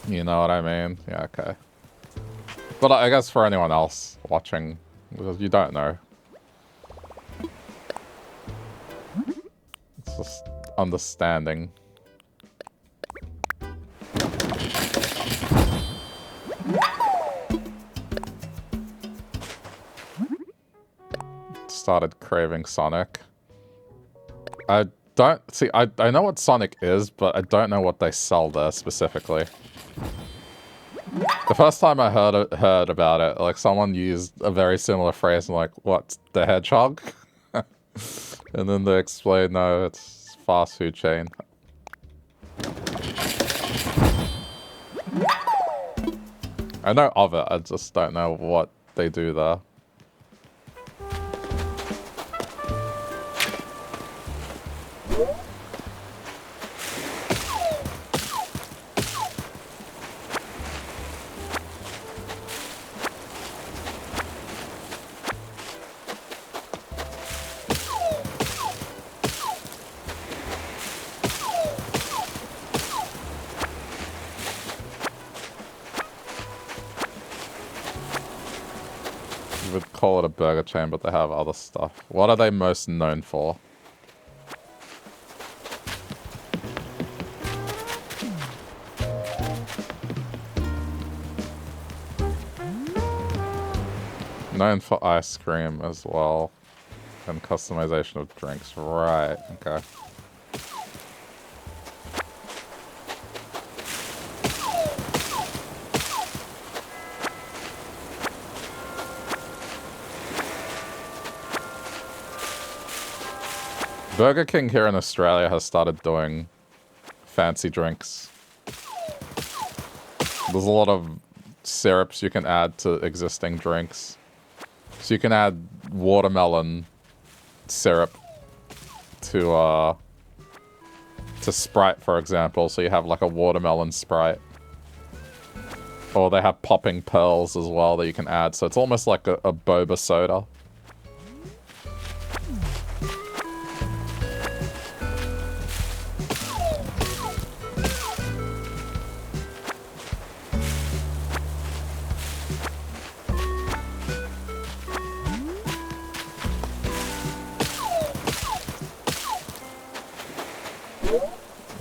You know what I mean? Yeah, okay. But I guess for anyone else watching, because you don't know. It's just understanding. Started craving Sonic. I don't see. I know what Sonic is, but I don't know what they sell there specifically. The first time I heard about it, like someone used a very similar phrase, and like, "What, the hedgehog?" And then they explained, "No, it's fast food chain." I know of it. I just don't know what they do there. Call it a burger chain, but they have other stuff. What are they most known for? Known for ice cream as well. And customization of drinks. Right, okay. Burger King here in Australia has started doing fancy drinks. There's a lot of syrups you can add to existing drinks. So you can add watermelon syrup to Sprite, for example. So you have like a watermelon Sprite. Or they have popping pearls as well that you can add, so it's almost like a boba soda.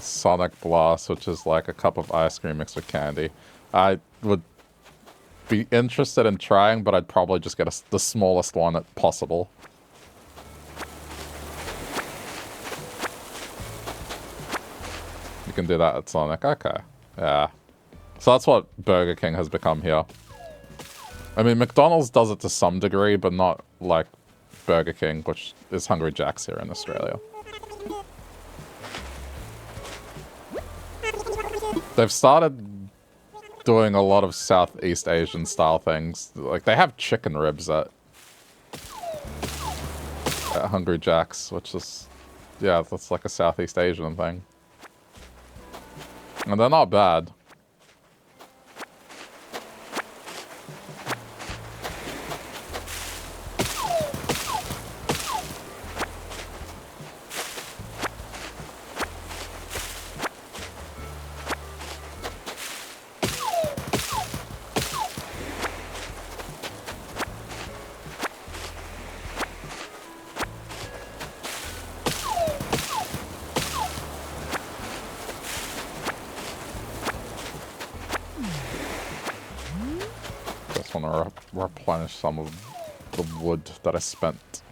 Sonic Blast, which is like a cup of ice cream mixed with candy. I would be interested in trying, but I'd probably just get the smallest one possible. You can do that at Sonic. Okay. Yeah. So that's what Burger King has become here. I mean, McDonald's does it to some degree, but not like Burger King, which is Hungry Jack's here in Australia. They've started doing a lot of Southeast Asian style things. Like, they have chicken ribs at Hungry Jack's, which is, yeah, that's like a Southeast Asian thing. And they're not bad. Replenish some of the wood that I spent.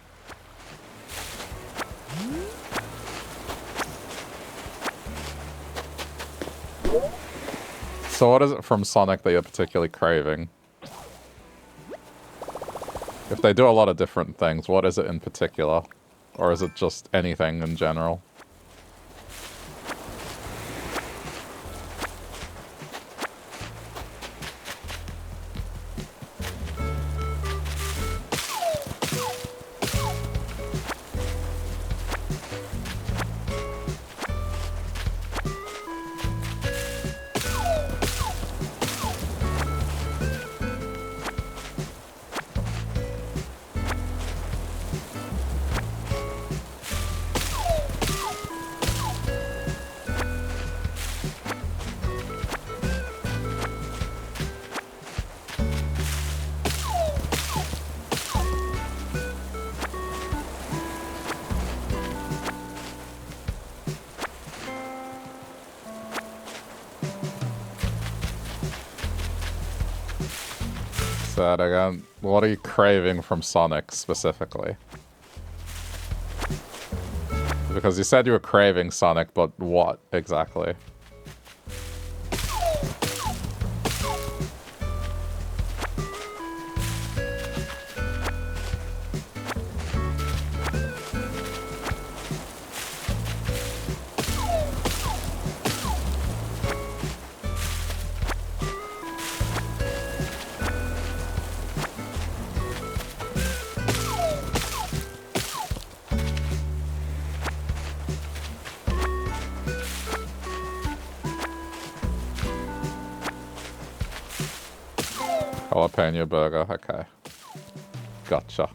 So what is it from Sonic that you're particularly craving? If they do a lot of different things, what is it in particular? Or is it just anything in general? That again. What are you craving from Sonic specifically? Because you said you were craving Sonic, but what exactly? Jalapeno burger, okay. Gotcha.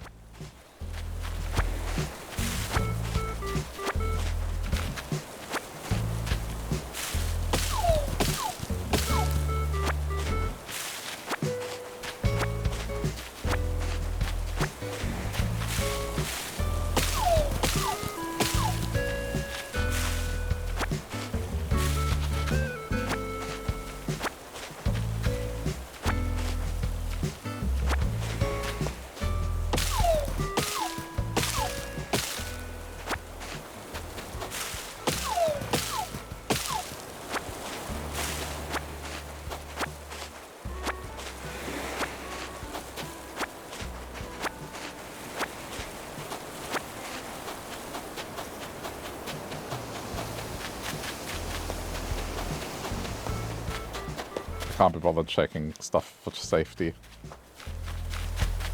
Can't be bothered checking stuff for safety.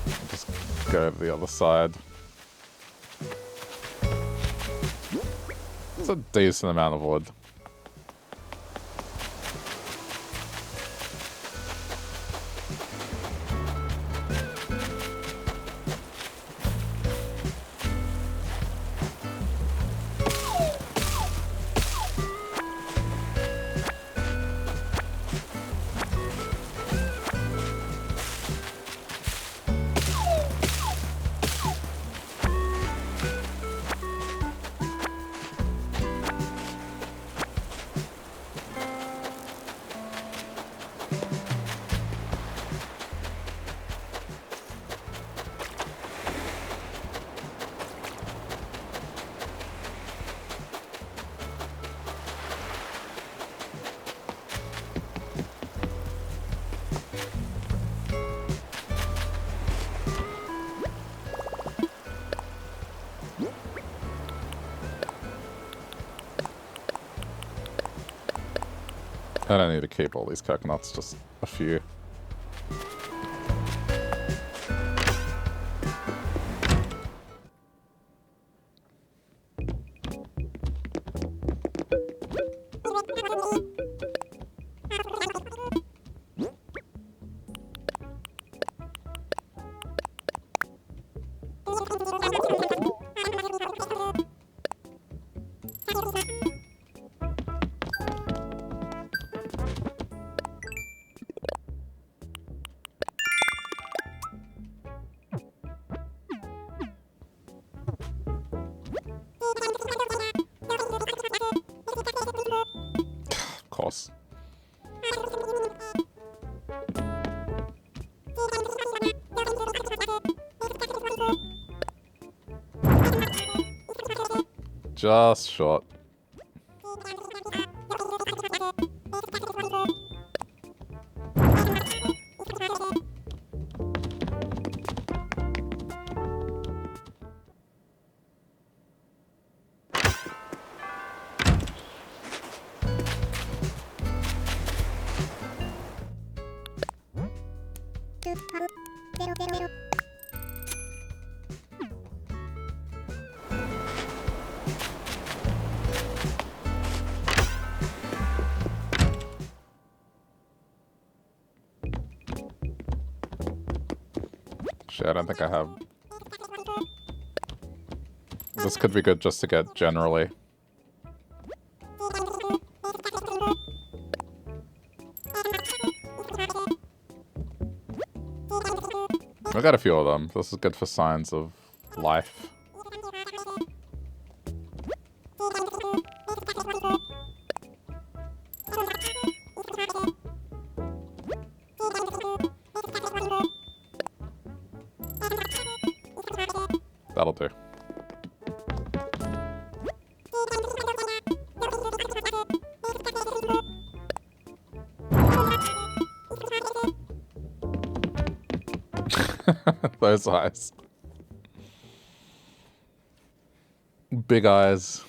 I'll just go over the other side. It's a decent amount of wood. I don't need to keep all these coconuts, just a few. Of course. Just short. Shit, I don't think I have. This could be good just to get generally. I got a few of them. This is good for signs of life. That'll do. Those eyes. Big eyes.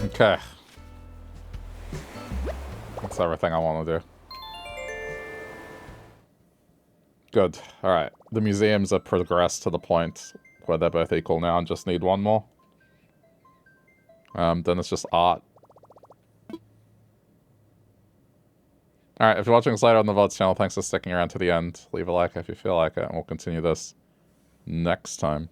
Okay. That's everything I want to do. Good. Alright. The museums have progressed to the point where they're both equal now and just need one more. Then it's just art. Alright, if you're watching this later on the VODs channel, thanks for sticking around to the end. Leave a like if you feel like it, and we'll continue this next time.